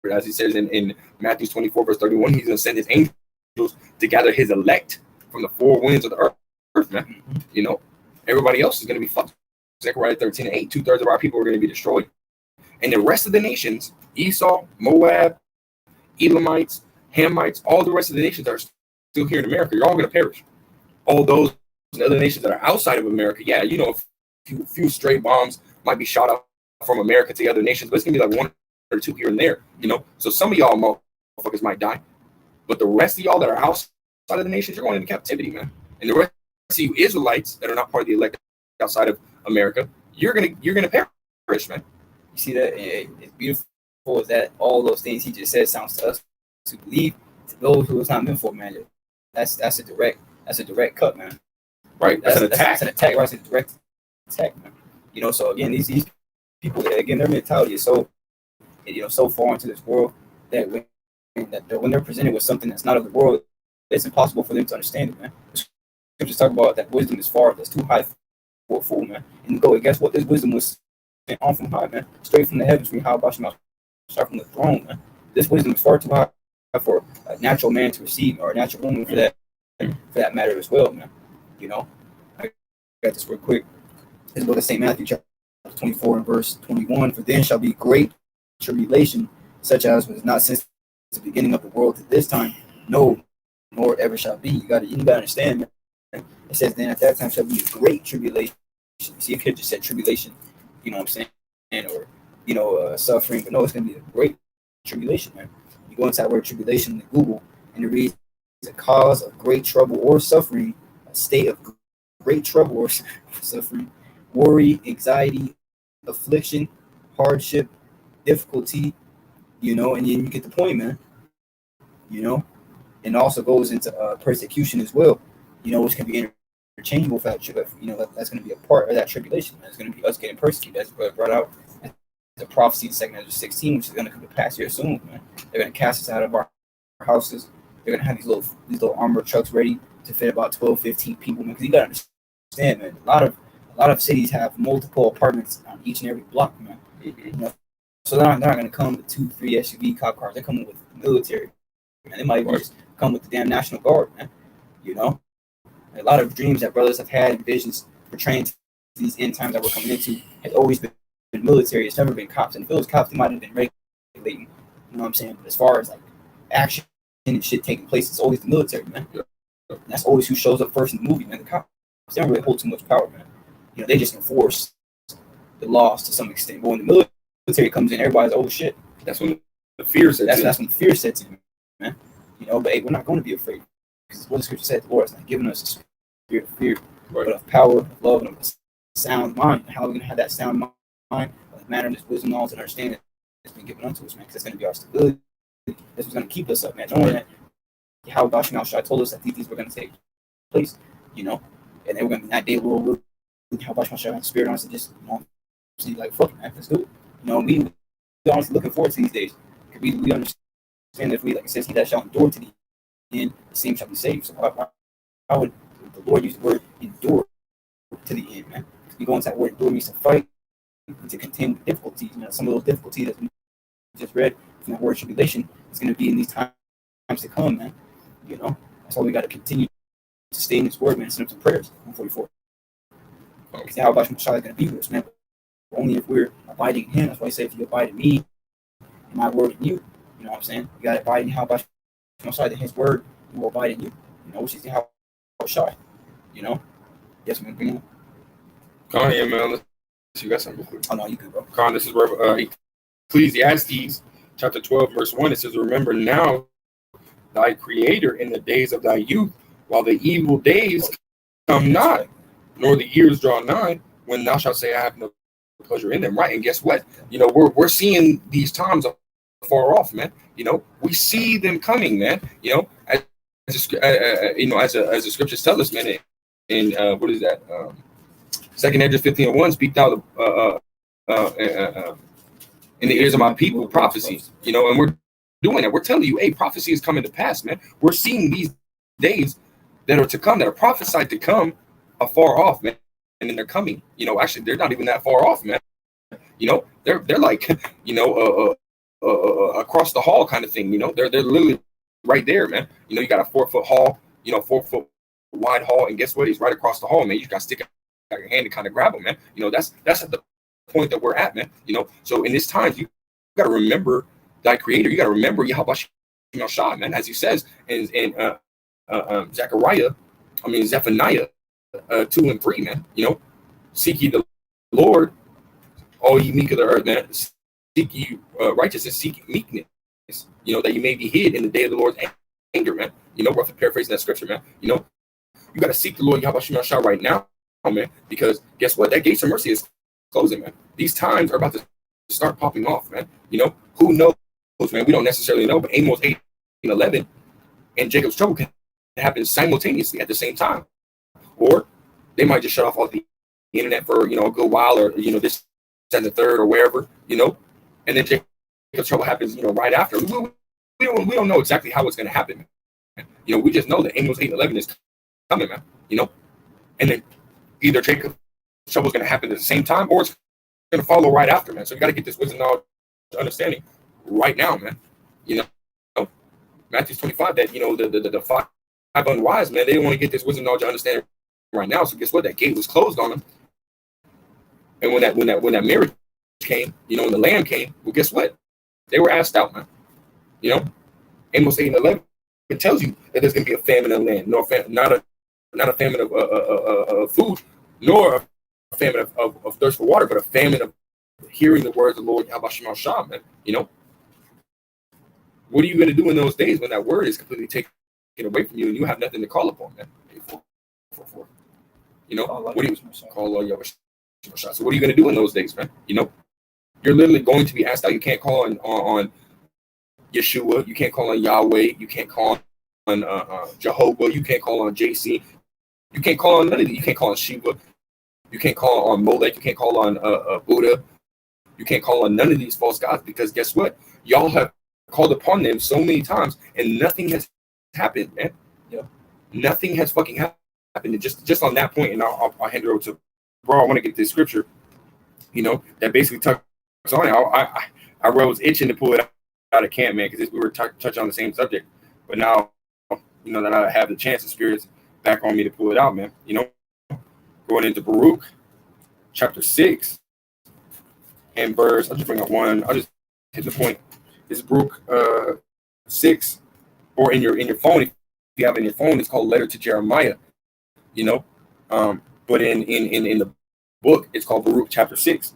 As he says in Matthew 24, verse 31, he's going to send his angels to gather his elect from the four winds of the earth, man. Everybody else is going to be fucked. Zechariah 13:8, 2/3 of our people are going to be destroyed. And the rest of the nations, Esau, Moab, Elamites, Hamites, all the rest of the nations that are still here in America, you're all going to perish. All those other nations that are outside of America, yeah, a few stray bombs might be shot up from America to the other nations, but it's going to be like one or two here and there, So some of y'all motherfuckers might die, but the rest of y'all that are outside of the nations, you're going into captivity, man. And the rest of you Israelites that are not part of the elect outside of America, you're gonna perish, man. You see that? It's beautiful. Is that all those things he just said sounds to us to believe, to those who it's not meant for, man. That's a direct cut, man. Right. That's an attack. That's an attack. Right. It's a direct attack, man. So again, these people, again, their mentality is so so far into this world that when they're presented with something that's not of the world, it's impossible for them to understand it, man. The scriptures talk about that wisdom is far, that's too high for a fool, man. And guess what? This wisdom was sent on from high, man, straight from the heavens, from Yahweh Shah, start from the throne, man. This wisdom is far too high for a natural man to receive, or a natural woman for that matter as well, man. I got this real quick. This is what St. Matthew chapter 24 and verse 21. For then shall be great tribulation, such as was not since the beginning of the world to this time, no, nor ever shall be. You gotta understand, man. It says then at that time shall be a great tribulation. You see, if you just said tribulation, you know what I'm saying, or suffering, but no, it's gonna be a great tribulation, man. You go into that word tribulation in Google, and it reads a cause of great trouble or suffering, a state of great trouble or suffering, worry, anxiety, affliction, hardship, difficulty, and then you get the point, man. And also goes into persecution as well, which can be interchangeable for that. That's going to be a part of that tribulation. That's going to be us getting persecuted. That's brought out the prophecy in 2 Ezra 16, which is going to come to pass here soon, man. They're going to cast us out of our houses. They're going to have these little armored trucks ready to fit about 12, 15 people, man. Because you got to understand, man, a lot of cities have multiple apartments on each and every block, man. So they're not going to come with 2, 3 SUV cop cars. They're coming with military, man. They might even just come with the damn National Guard, man. A lot of dreams that brothers have had and visions portraying to these end times that we're coming into has always been military. It's never been cops. And if it was cops, they might have been regulating. You know what I'm saying? But as far as like action and shit taking place, it's always the military, man. And that's always who shows up first in the movie, man. The cops, they don't really hold too much power, man. They just enforce the laws to some extent. But when the military comes in, everybody's oh shit. That's when the fear sets in. That's when the fear sets in, man. But hey, we're not going to be afraid. Because what the scripture said, the Lord is not giving us a spirit of fear, but of power, of love, and of a sound mind. How are we going to have that sound mind? The manner, this wisdom, knowledge, and understanding that's been given unto us, man. Because that's going to be our stability. This is going to keep us up, man. Knowing that how God told us that these were going to take place, and then we're going to be that day, Lord, how God have spirit on us and just, see, like, fuck it, man, let's do it. We honestly looking forward to these days. Because we understand if we, like it says, he that shall endure to the end, the same shall be saved. So why would the Lord use the word endure to the end, man? We go into that word endure means to fight, to contend with difficulties. Some of those difficulties that we just read from that word tribulation is going to be in these times to come, man. That's why we got to continue to stay in this word, man. Send up some prayers. 144. Because how about Messiah is going to be with us, man? But only if we're abiding in Him. That's why I say, if you abide in me, and my word in you, you know what I'm saying? You got to abide in how about Messiah, that His word will abide in you. Which is how Messiah. Yes, man. Bring it Con, yeah, man. You got something real quick. Oh no, you good, bro. Con, this is where Ecclesiastes chapter 12, verse 1. It says, "Remember now thy Creator in the days of thy youth, while the evil days come not, nor the years draw nigh, when thou shalt say, I have no pleasure in them." Right? And guess what? We're seeing these times far off, man. We see them coming, man. As the scriptures tell us, man. In what is that? 2 Ezra 15:1, speak thou in the ears of my people prophecy. And we're doing it. We're telling you, hey, prophecy is coming to pass, man. We're seeing these days that are to come, that are prophesied to come, afar off, man. And then they're coming. Actually, they're not even that far off, man. They're like, across the hall kind of thing. They're literally right there, man. You got a 4-foot hall, 4-foot wide hall, and guess what? He's right across the hall, man. You just got to stick out your hand and kind of grab him, man. That's at the point that we're at, man. So in this time, you got to remember thy Creator. You got to remember Yahweh Shah, man, as He says in Zephaniah 2 and 3, man. Seek ye the Lord, all ye meek of the earth, man. Seek ye righteousness, seek meekness, that you may be hid in the day of the Lord's anger, man. Worth paraphrasing that scripture, man. You got to seek the Lord Yahweh Shah right now, man, because guess what? That gates of mercy is closing, man. These times are about to start popping off, man. Who knows, man? We don't necessarily know, but Amos 8:11 and Jacob's trouble can happen simultaneously at the same time, or they might just shut off all the internet for a good while, or this and the third, or wherever, and then Jacob's trouble happens, right after. We don't know exactly how it's going to happen, man. We just know that Amos 8:11 is coming, man. And then either Jacob's trouble is going to happen at the same time, or it's going to follow right after, man. So you got to get this wisdom, knowledge, understanding right now, man. Matthew 25, that the five unwise, man, they don't want to get this wisdom, knowledge, understanding right now. So guess what? That gate was closed on them. And when that marriage came, when the lamb came, well, guess what? They were asked out, man. Amos 8:11, it tells you that there's going to be a famine in the land, not a famine of food, nor a famine of thirst for water, but a famine of hearing the words of the Lord Yahweh Shah, man. What are you going to do in those days when that word is completely taken away from you and you have nothing to call upon, man? What do you call Yahweh Shah? So what are you going to do in those days, man? You're literally going to be asked out. You can't call on Yeshua. You can't call on Yahweh. You can't call on Jehovah. You can't call on JC. You can't call on none of these. You can't call on Shiva. You can't call on Molech. You can't call on Buddha. You can't call on none of these false gods, because guess what? Y'all have called upon them so many times and nothing has happened, man. Yeah. Nothing has fucking happened. And just on that point, and I'll hand it over to bro. I want to get this scripture, that basically touches on it. I was itching to pull it out of camp, man, because we were touching on the same subject. But now, that I have the chance, the Spirit's back on me to pull it out, man. Going into Baruch, chapter 6, and verse. I'll just bring up one. I'll just hit the point. It's Baruch 6, or in your phone. If you have it in your phone, it's called Letter to Jeremiah. But in the book, it's called Baruch chapter 6.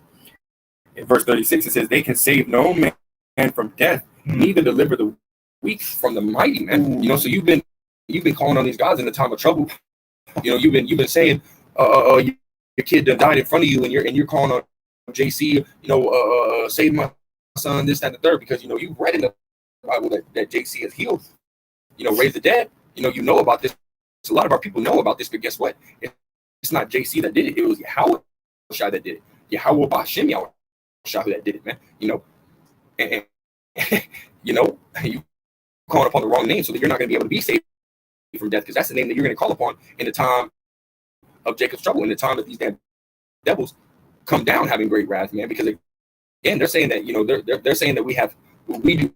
In verse 36, it says, "They can save no man from death, neither deliver the weak from the mighty." Man, so you've been calling on these gods in the time of trouble. You've been saying, your kid done died in front of you, and you're calling on JC, save my son, this, that, and the third, because you've read in the Bible that JC has healed, raised the dead. You know about this. A lot of our people know about this, but guess what? It's not JC that did it. It was Yahweh that did it. Yahweh Bashem Yahweh that did it, man. And you calling upon the wrong name, so that you're not going to be able to be saved from death, because that's the name that you're going to call upon in the time of Jacob's trouble, in the time that these damn devils come down having great wrath, man. Because again, they're saying that they're saying that we do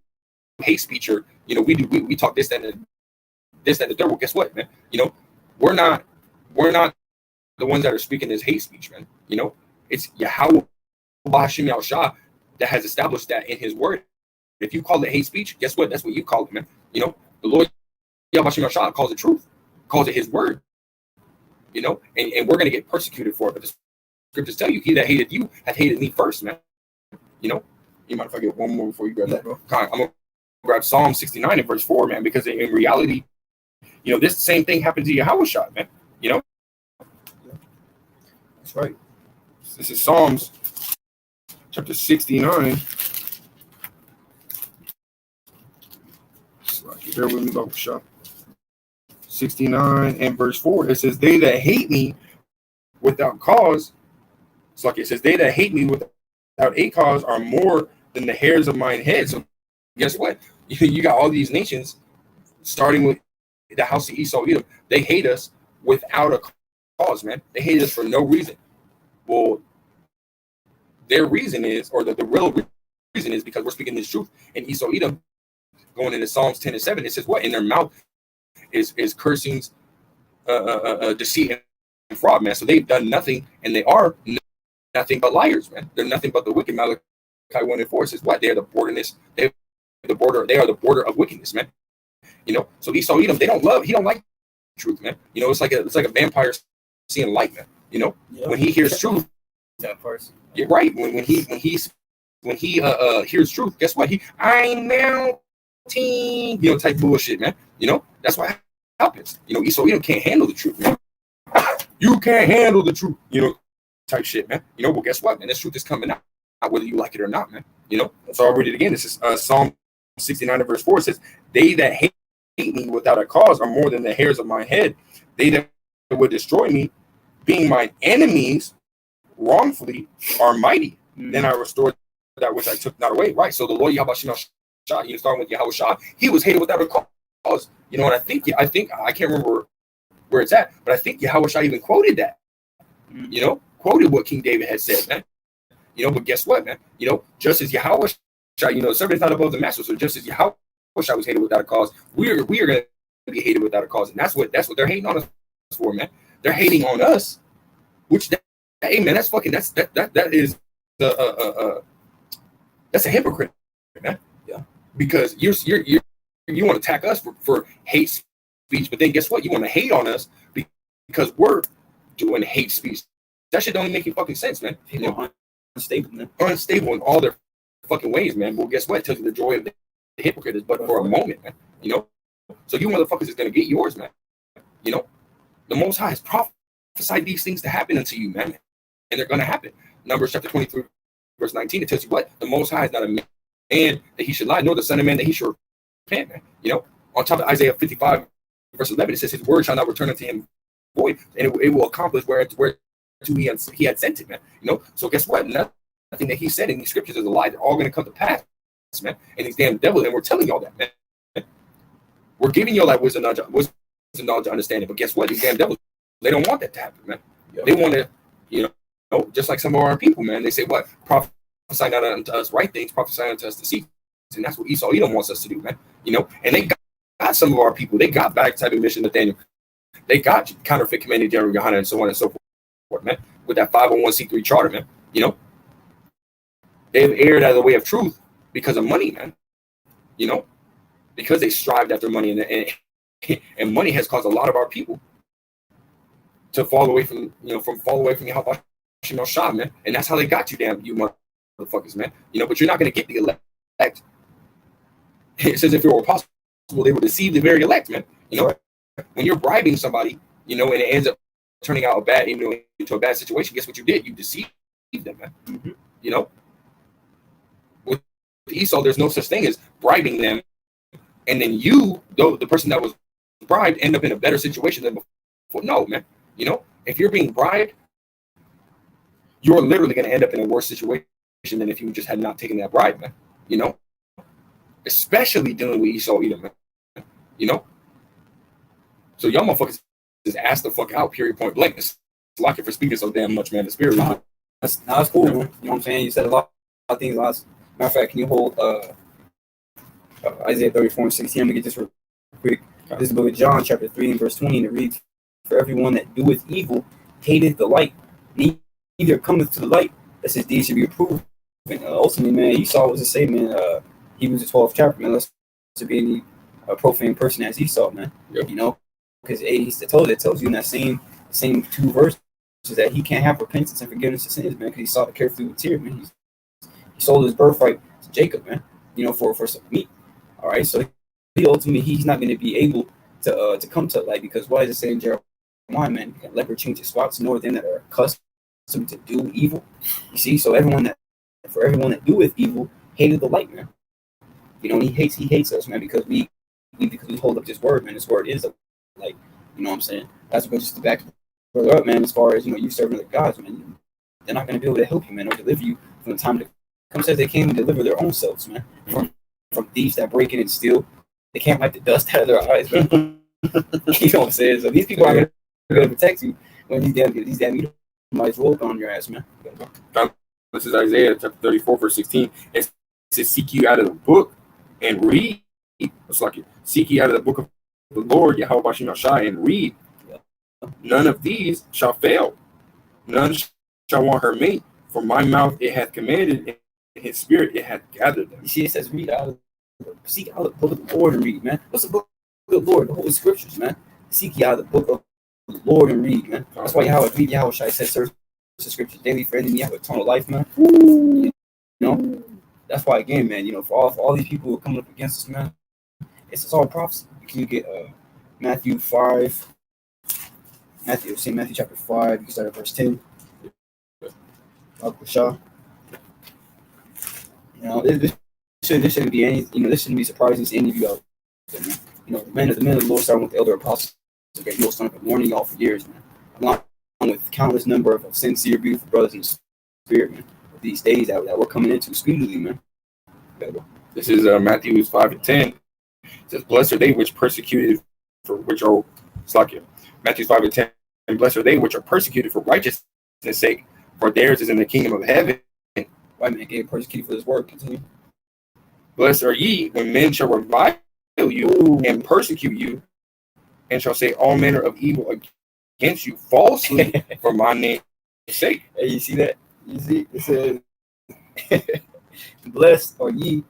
hate speech, or we talk this, that, and this, that, and the third. Well, guess what, man? We're not the ones that are speaking this hate speech, man. It's Yahweh Hashem Yahushua that has established that in His Word. If you call it hate speech, guess what? That's what you call it, man. The Lord Yahweh Hashem Yahushua calls it truth, calls it His Word. And we're gonna get persecuted for it. But the scriptures tell you, he that hated you hath hated me first, man. You mind if I get one more before you grab that? I'm gonna grab Psalm 69 and verse 4, man, because in reality, this same thing happened to Yahushua, man. That's right. This is Psalms chapter 69. Bear with me, Yahushua. 69 and verse 4. It says, "They that hate me without cause," it's like it says, "They that hate me without a cause are more than the hairs of mine head." So guess what? You got all these nations, starting with the house of Esau, Edom. They hate us without a cause, man. They hate us for no reason. Well, their reason is, or the real reason is, because we're speaking this truth. And Esau, Edom, going into Psalms 10 and 7, it says what? In their mouth is cursings, deceit, and fraud, man. So they've done nothing, and they are nothing but liars, man. They're nothing but the wicked. Malachi 1 and 4 says what? They are the borderless. They are the border of wickedness, man. So Esau, Edom, he don't like truth, man. It's like a vampire seeing light, man. When he hears truth, that person. You're right. When he hears truth, guess what? I'm melting, type bullshit, man. That's what happens. Esau, can't handle the truth, man. You can't handle the truth, type shit, man. Well, guess what, man? This truth is coming out, whether you like it or not, man. So I'll read it again. This is Psalm 69 and verse 4. It says, "They that hate me without a cause are more than the hairs of my head. They that would destroy me, being mine enemies wrongfully, are mighty. Then I restored that which I took not away." Right. So the Lord Yahweh Shah, starting with Yahweh Shah, he was hated without a cause. And I think I can't remember where it's at, but I think Yahweh Shah even quoted that. Quoted what King David had said, man. But guess what, man? Just as Yahweh Shah, the servant is not above the master. So just as Yahweh Shah was hated without a cause, we are going to be hated without a cause, and that's what they're hating on us for, man. They're hating on us, which hey, man, that's a hypocrite, man. Yeah, because you want to attack us for hate speech, but then guess what? You want to hate on us because we're doing hate speech. That shit don't even make any fucking sense, man. Unstable, man. Unstable in all their fucking ways, man. Well, guess what? It tells you the joy of the hypocrite is but for a moment, man. So you motherfuckers is gonna get yours, man. The Most High has prophesied these things to happen unto you, man, and they're gonna happen. Numbers chapter 23, verse 19, it tells you what? The Most High is not a man that he should lie, nor the Son of Man that he should repent, man. You know, on top of Isaiah 55, verse 11, it says his word shall not return unto him void, and it will accomplish where he had sent it, man. You know, so guess what? Nothing that he said in these scriptures is a lie. They're all going to come to pass, man. And these damn devils, and we're telling y'all that, man. We're giving y'all that wisdom, knowledge, understanding. But guess what? These damn devils, they don't want that to happen, man. They want to, you know, just like some of our people, man. They say what? Prophesy not unto us right things, prophesy unto us deceit. And that's what Esau Edom wants us to do, man. You know, and they got some of our people. They got back type of mission Nathaniel. They got counterfeit commanding General Yohanan and so on and so forth, man. With that 501c3 charter, man. You know, they've erred out of the way of truth because of money, man. You know, because they strived after money, and money has caused a lot of our people to fall away from, fall away from Yahweh Shah, man. And that's how they got you, damn, you motherfuckers, man. You know, but you're not going to get the elect. It says if it were possible, they would deceive the very elect, man. You know, when you're bribing somebody, you know, and it ends up turning out into a bad situation, guess what you did? You deceived them, man. Mm-hmm. You know, with Esau, there's no such thing as bribing them, and then you, though the person that was bribed, end up in a better situation than before. No, man. You know, if you're being bribed, you're literally going to end up in a worse situation than if you just had not taken that bribe, man. You know, especially dealing with Esau Edom, man. You know, so y'all motherfuckers just ask the fuck out, period, point blank. It's like it for speaking so damn much, man. The spirit. That's cool, man. You know what I'm saying? You said a lot of things. Matter of fact, can you hold Isaiah 34:16? I'm gonna get this real quick. This is the book of John, chapter 3, and verse 20, and it reads, "For everyone that doeth evil hateth the light, neither cometh to the light, lest his deeds should be approved." And ultimately, man, Esau was the same, man. Hebrews the 12th chapter, man. Let's to be any profane person as Esau, man. Yep. You know, because it tells you in that same two verses that he can't have repentance and forgiveness of sins, man, because he sought to carefully with tears, man. He sold his birthright to Jacob, man. You know, for some meat. All right, so ultimately he's not going to be able to come to light, because why does it say in Jeremiah, man, you can never change his spots, nor them that are accustomed to do evil. You see, so everyone that doeth evil hated the light, man. You know, he hates us, man, because we hold up this word, man. This word is a light. You know what I'm saying? That's what just to back brother up, man. As far as, you know, you serving the gods, man, they're not going to be able to help you, man, or deliver you from the time to come. Says they can't even deliver their own selves, man, from thieves that break in and steal. They can't wipe the dust out of their eyes, man. You know what I'm saying? So these people are going to protect you when these damn might roll up on your ass, man. This is Isaiah chapter 34, verse 16. It says, "Seek you out of the book and read." It's like it. Seek ye out of the book of the Lord, Yahweh Shah, and read. None of these shall fail. None shall want her mate. For my mouth it hath commanded, and his spirit it hath gathered them. You see, it says, seek out the book of the Lord and read, man. What's the book of the Lord? The Holy Scriptures, man. Seek ye out the book of the Lord and read, man. That's why Yahweh Shai says, search the Scriptures daily, for enemy, you have eternal life, man. You know, that's why, again, man, you know, for all these people who are coming up against us, man, it's all prophecy. You get Matthew chapter 5. You can start at verse 10. You know, this shouldn't be any. You know, this shouldn't be surprising to any of you out there, man. You know, the men of the Lord, starting with the elder apostles, okay, you know, been warning y'all for years, man. Along with countless number of sincere, beautiful brothers in the spirit, man. Of these days that we're coming into speedily, man. This is Matthew 5 and 10. It says, "Blessed are they which persecuted for which are Slakia." Matthew 5 and 10. "And blessed are they which are persecuted for righteousness' sake, for theirs is in the kingdom of heaven." White man getting persecuted for his work. Continue. "Blessed are ye when men shall revile you and persecute you, and shall say all manner of evil against you falsely for my name's sake." Hey, you see that? You see, it says, "Blessed are ye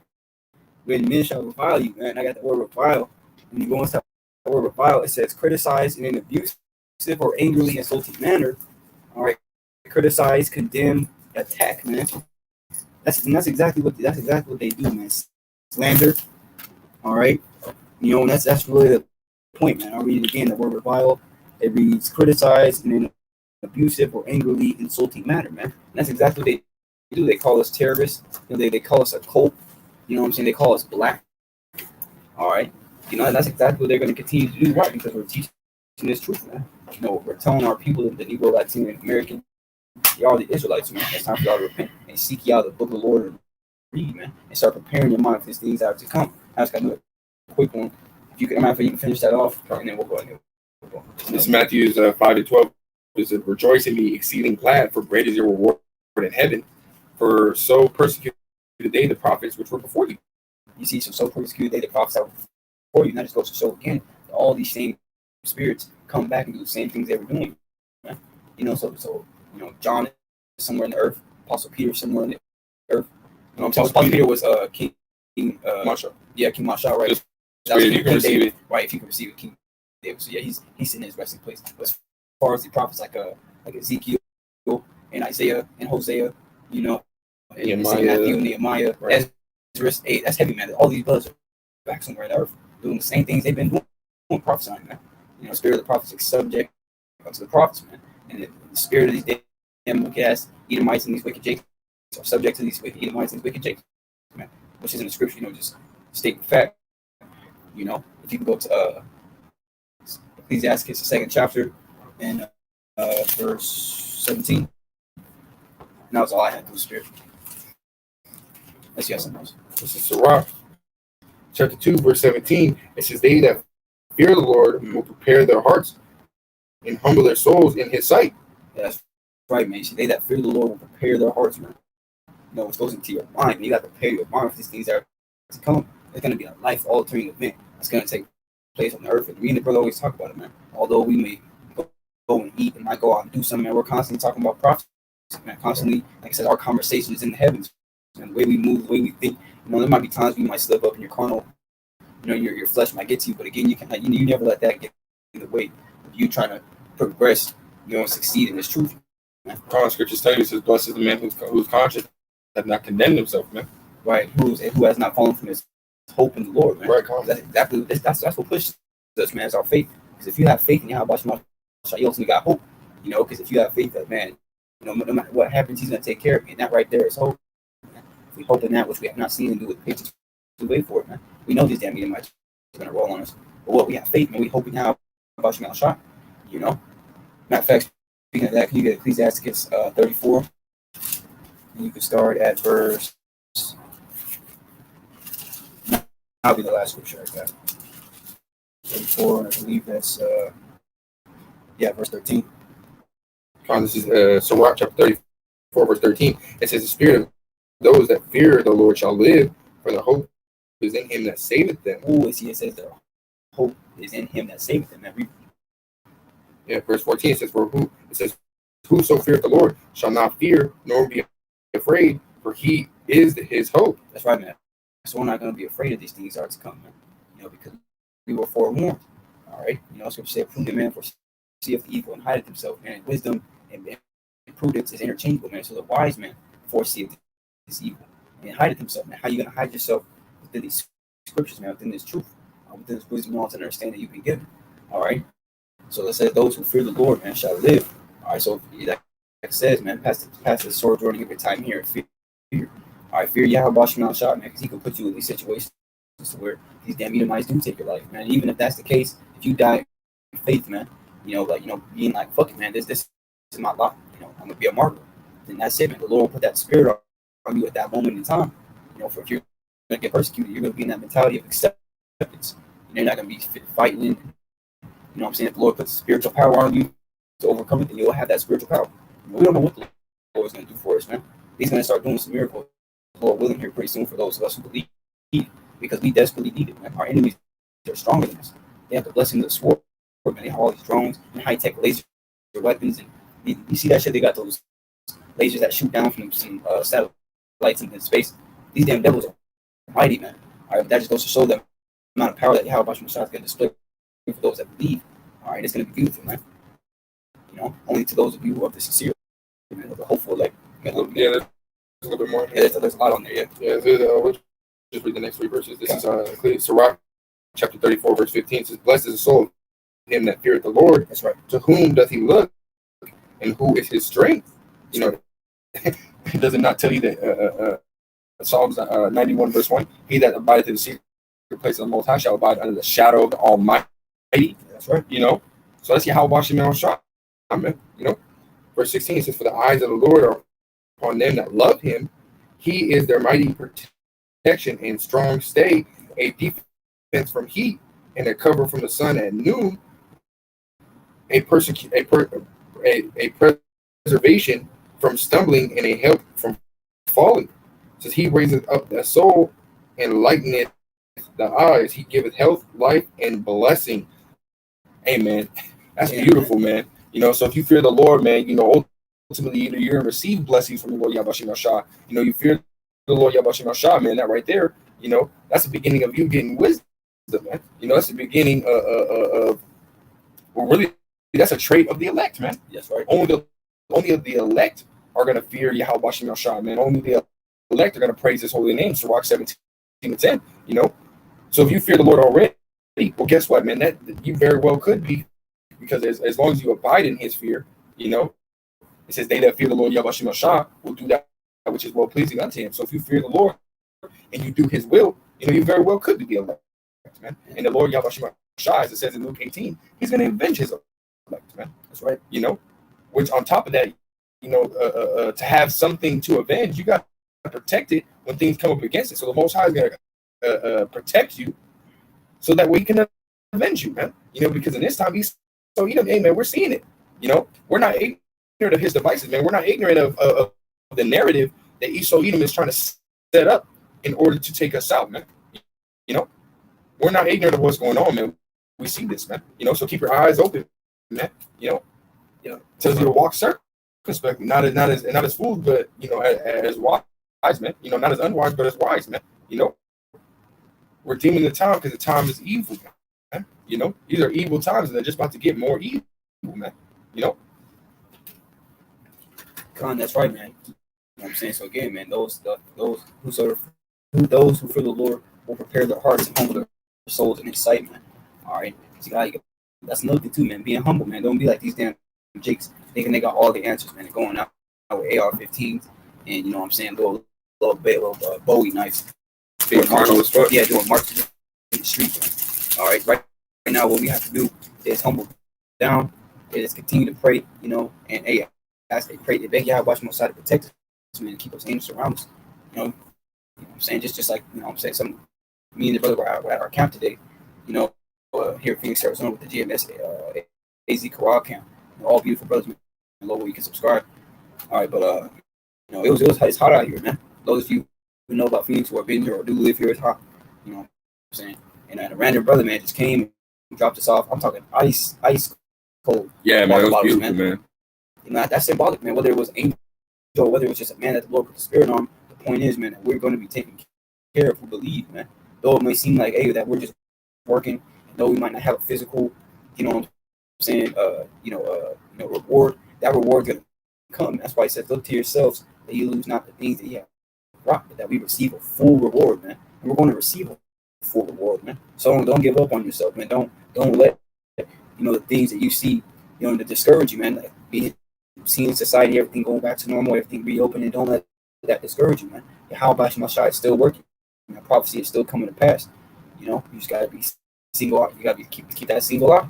when men shall revile you." Man, I got the word revile. When you go inside the word revile, it says criticize in an abusive or angrily insulting manner. All right, criticize, condemn, attack, man. That's exactly what they do, man. Slander. All right, you know, and that's really the point, man. I'll read it again. The word revile. It reads criticize in an abusive or angrily insulting manner, man. And that's exactly what they do. They call us terrorists. They call us a cult. You know what I'm saying? They call us black. All right. And that's exactly what they're going to continue to do. Why? Because we're teaching this truth, man. We're telling our people, the Negro, Latino, American, y'all the Israelites, man. It's time for y'all to repent and seek y'all the book of the Lord and read, man, and start preparing your mind for these things that are to come. I just got to do a quick one. If you can finish that off, and then we'll go ahead. This is Matthew 5:12. It says, "Rejoice and be exceeding glad, for great is your reward in heaven. For so persecuted they the prophets which were before you." You see, so persecuted they the prophets that were before you. And that just goes to show again that all these same spirits come back and do the same things they were doing. Right? So John is somewhere in the earth. Apostle Peter is somewhere in the earth. Apostle Peter was King Masha. Yeah, King Masha, right? That's you can receive it. Right, if you can receive it, King David. So yeah, he's sitting in his resting place. But as far as the prophets like Ezekiel and Isaiah and Hosea, and Matthew, Nehemiah, right. Ezra 8, that's heavy, man. All these brothers are back somewhere on the earth doing the same things they've been doing, prophesying, man. The spirit of the prophets is subject to the prophets, man. And the spirit of these damn wicked ass Edomites and these wicked Jakes are subject to these wicked Edomites and these wicked Jakes, man. Which is in the scripture, just state the fact. If you can go to Ecclesiastes, the 2nd chapter, and verse 17. And that was all I had to do, spirit. Let's see something else. This is Sirach, chapter 2, verse 17. It says, "They that fear the Lord will prepare their hearts and humble their souls in his sight." Yeah, that's right, man. See, they that fear the Lord will prepare their hearts, man. It goes into your mind. You got to prepare your mind for these things that are to come. It's going to be a life-altering event that's going to take place on the earth. And me and the brother always talk about it, man. Although we may go and eat and not go out and do something, man, we're constantly talking about prophecy, man. Constantly, like I said, our conversation is in the heavens. And the way we move, the way we think. There might be times you might slip up in your carnal. Your flesh might get to you, but again, you never let that get in the way of you trying to progress, and succeed in this truth. Man. Scriptures tell you, it says, "Blessed is the man whose conscience have not condemned himself," man. Right, who has not fallen from his hope in the Lord, man. Right, that's exactly that's what pushes us, man. It's our faith. Because if you have faith in Yahweh, you ultimately got hope. Because if you have faith that, man, no matter what happens, He's gonna take care of me, and that right there is hope. Man. If we hope in that which we have not seen and do with patience, we wait for it, man. We know these damn Edomites are gonna roll on us, but what we have faith, man. We hope in Yahweh about your shot. Matter of fact, speaking of that, can you get Ecclesiastes 34? And you can start at verse. That'll be the last scripture I got. 34, and I believe that's verse 13. This is Sirach chapter 34, verse 13. It says, "The spirit of those that fear the Lord shall live, for the hope is in him that saveth them." It says the hope is in him that saveth them. Verse 14 it says, "Whoso feareth the Lord shall not fear nor be afraid, for he is his hope." That's right, man. So we're not going to be afraid of these things that are to come, man. Because we were forewarned. All right. Scripture said, "Prudent man foreseeth the evil and hideth himself." Man, wisdom and prudence is interchangeable, man. So the wise man foreseeth this evil and hideth himself, man. How you going to hide yourself within these scriptures, man? Within this truth, within this wisdom, knowledge, and understanding you've been given. All right. So it says, "Those who fear the Lord, man, shall live." All right. So like it says, man, pass the sword during a good time here. Fear. All right, fear Yahweh shot, man, because He can put you in these situations where these damn Edomites do take your life, man. Even if that's the case, if you die in faith, man, being like, fuck it, man, this is my lot, I'm gonna be a martyr. Then that's it, man. The Lord will put that spirit on you at that moment in time. For if you're gonna get persecuted, you're gonna be in that mentality of acceptance. You're not gonna be fighting. You know what I'm saying? If the Lord puts spiritual power on you to overcome it, then you'll have that spiritual power. We don't know what the Lord is gonna do for us, man. He's gonna start doing some miracles. Lord willing here pretty soon for those of us who believe, because we desperately need it, man. Our enemies are stronger than us. They have the blessing of the sword, man. They have all these drones and high-tech laser weapons, and you see that shit. They got those lasers that shoot down from some satellites into space. These damn devils are mighty, man. All right, that just goes to show the amount of power that Yahweh Shah is going to display for those that believe. All right, it's going to be beautiful, man. Only to those of you who are the sincere, man, of the hopeful, like, there's a little bit more. Yeah, there's a lot on there. We'll just read the next 3 verses. This is Sirach chapter 34, verse 15. It says, "Blessed is the soul of him that feareth the Lord." That's right. "To whom doth he look, and who is his strength?" does it not tell you that Psalms 91 verse 1? He that abideth in the secret place of the Most High shall abide under the shadow of the Almighty. That's right. So let's see how Washington on shot. Verse 16 says, "For the eyes of the Lord are upon them that love Him. He is their mighty protection and strong stay, a defense from heat and a cover from the sun at noon, a preservation from stumbling and a help from falling. It says He raiseth up the soul and lighteneth the eyes. He giveth health, life, and blessing." Amen. That's beautiful, man. So if you fear the Lord, man, ultimately you're going to receive blessings from the Lord Yahweh Shah. You fear the Lord Yahweh Shah, man. That right there, that's the beginning of you getting wisdom, man. That's the beginning of well, really, that's a trait of the elect, man. That's right. Only the elect are going to fear Yahweh Shah, man. Only the elect are going to praise His holy name. Sirach 17:10. So if you fear the Lord already, well, guess what, man? That you very well could be, because as long as you abide in His fear, it says they that fear the Lord Yahweh Shah will do that which is well pleasing unto Him. So if you fear the Lord and you do His will, you very well could be the elect, man. And the Lord Yahweh Shah, as it says in Luke 18, He's going to avenge His elect, man. That's right. Which on top of that, to have something to avenge, you got to protect it when things come up against it. So the Most High is going to protect you, so that way He can avenge you, man. Because in this time He's so hey, man, we're seeing it. We're not ignorant of His devices, man. We're not ignorant of the narrative that Esau Edom is trying to set up in order to take us out, man. We're not ignorant of what's going on, man. We see this, man. So keep your eyes open, man. Tells you to walk circumspectly, not as fools, but as wise, man. Not as unwise, but as wise, man. We're deeming the time because the time is evil, man. These are evil times, and they're just about to get more evil, man. Con, that's right, man. What I'm saying? So again, man, those who fear the Lord will prepare their hearts and humble their souls in His sight, man. All right. So that's another thing too, man. Being humble, man. Don't be like these damn jakes thinking they got all the answers, man. They're going out with AR-15s and what I'm saying, little Bowie knives. Being carnal as fuck. Yeah, doing marches in the street, man. All right. Right now, what we have to do is humble down. Is continue to pray, and as they pray, they beg Yahweh watch Most High to protect us, man, and keep us angels around us. What I'm saying, just like I'm saying, me and the brother were at our camp today, here in Phoenix, Arizona, with the GMS AZ Corral camp. All beautiful brothers, man. Logo, you can subscribe. All right, but it's hot out here, man. Those of you who know about Phoenix or have been here or do live here, it's hot. What I'm saying, and a random brother, man, just came and dropped us off. I'm talking ice cold. Yeah, man, it was beautiful, man. That's symbolic, man. Whether it was angel or whether it was just a man that the Lord put the Spirit on, the point is, man, that we're going to be taken care of who believe, man. Though it may seem like, hey, that we're just working, though we might not have a physical, what I'm saying, reward. That reward's going to come. That's why He says, look to yourselves that you lose not the things that you have brought, but that we receive a full reward, man. And we're going to receive a full reward, man. So don't give up on yourself, man. Don't let the things that you see, to discourage you, man. Like seeing society, everything going back to normal, everything reopening, don't let that discourage you, man. Yahweh Shah is still working. Prophecy is still coming to pass. You just gotta be single out. You gotta keep that single out.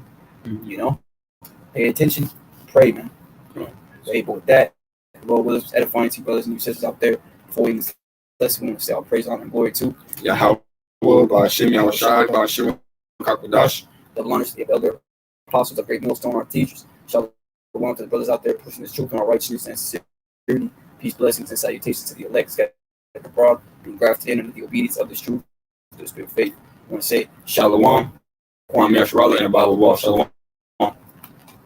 Pay attention, pray, man. But with that, the Lord will edifying to you brothers and your sisters out there. Before we bless, we want to say all praise, honor, and glory to Yahweh, Ba'ashem Yahushai, Ba'ashem Kakadash. Double honors to the elder apostles, of great millstone, our teachers. Shalom to the brothers out there pushing this truth and our righteousness and sincerity. Peace, blessings, and salutations to the elect scattered abroad, being grafted in under the obedience of this truth, to the spirit of faith. I want to say Shalom, Kwame Yashrala, and Bible Shalom.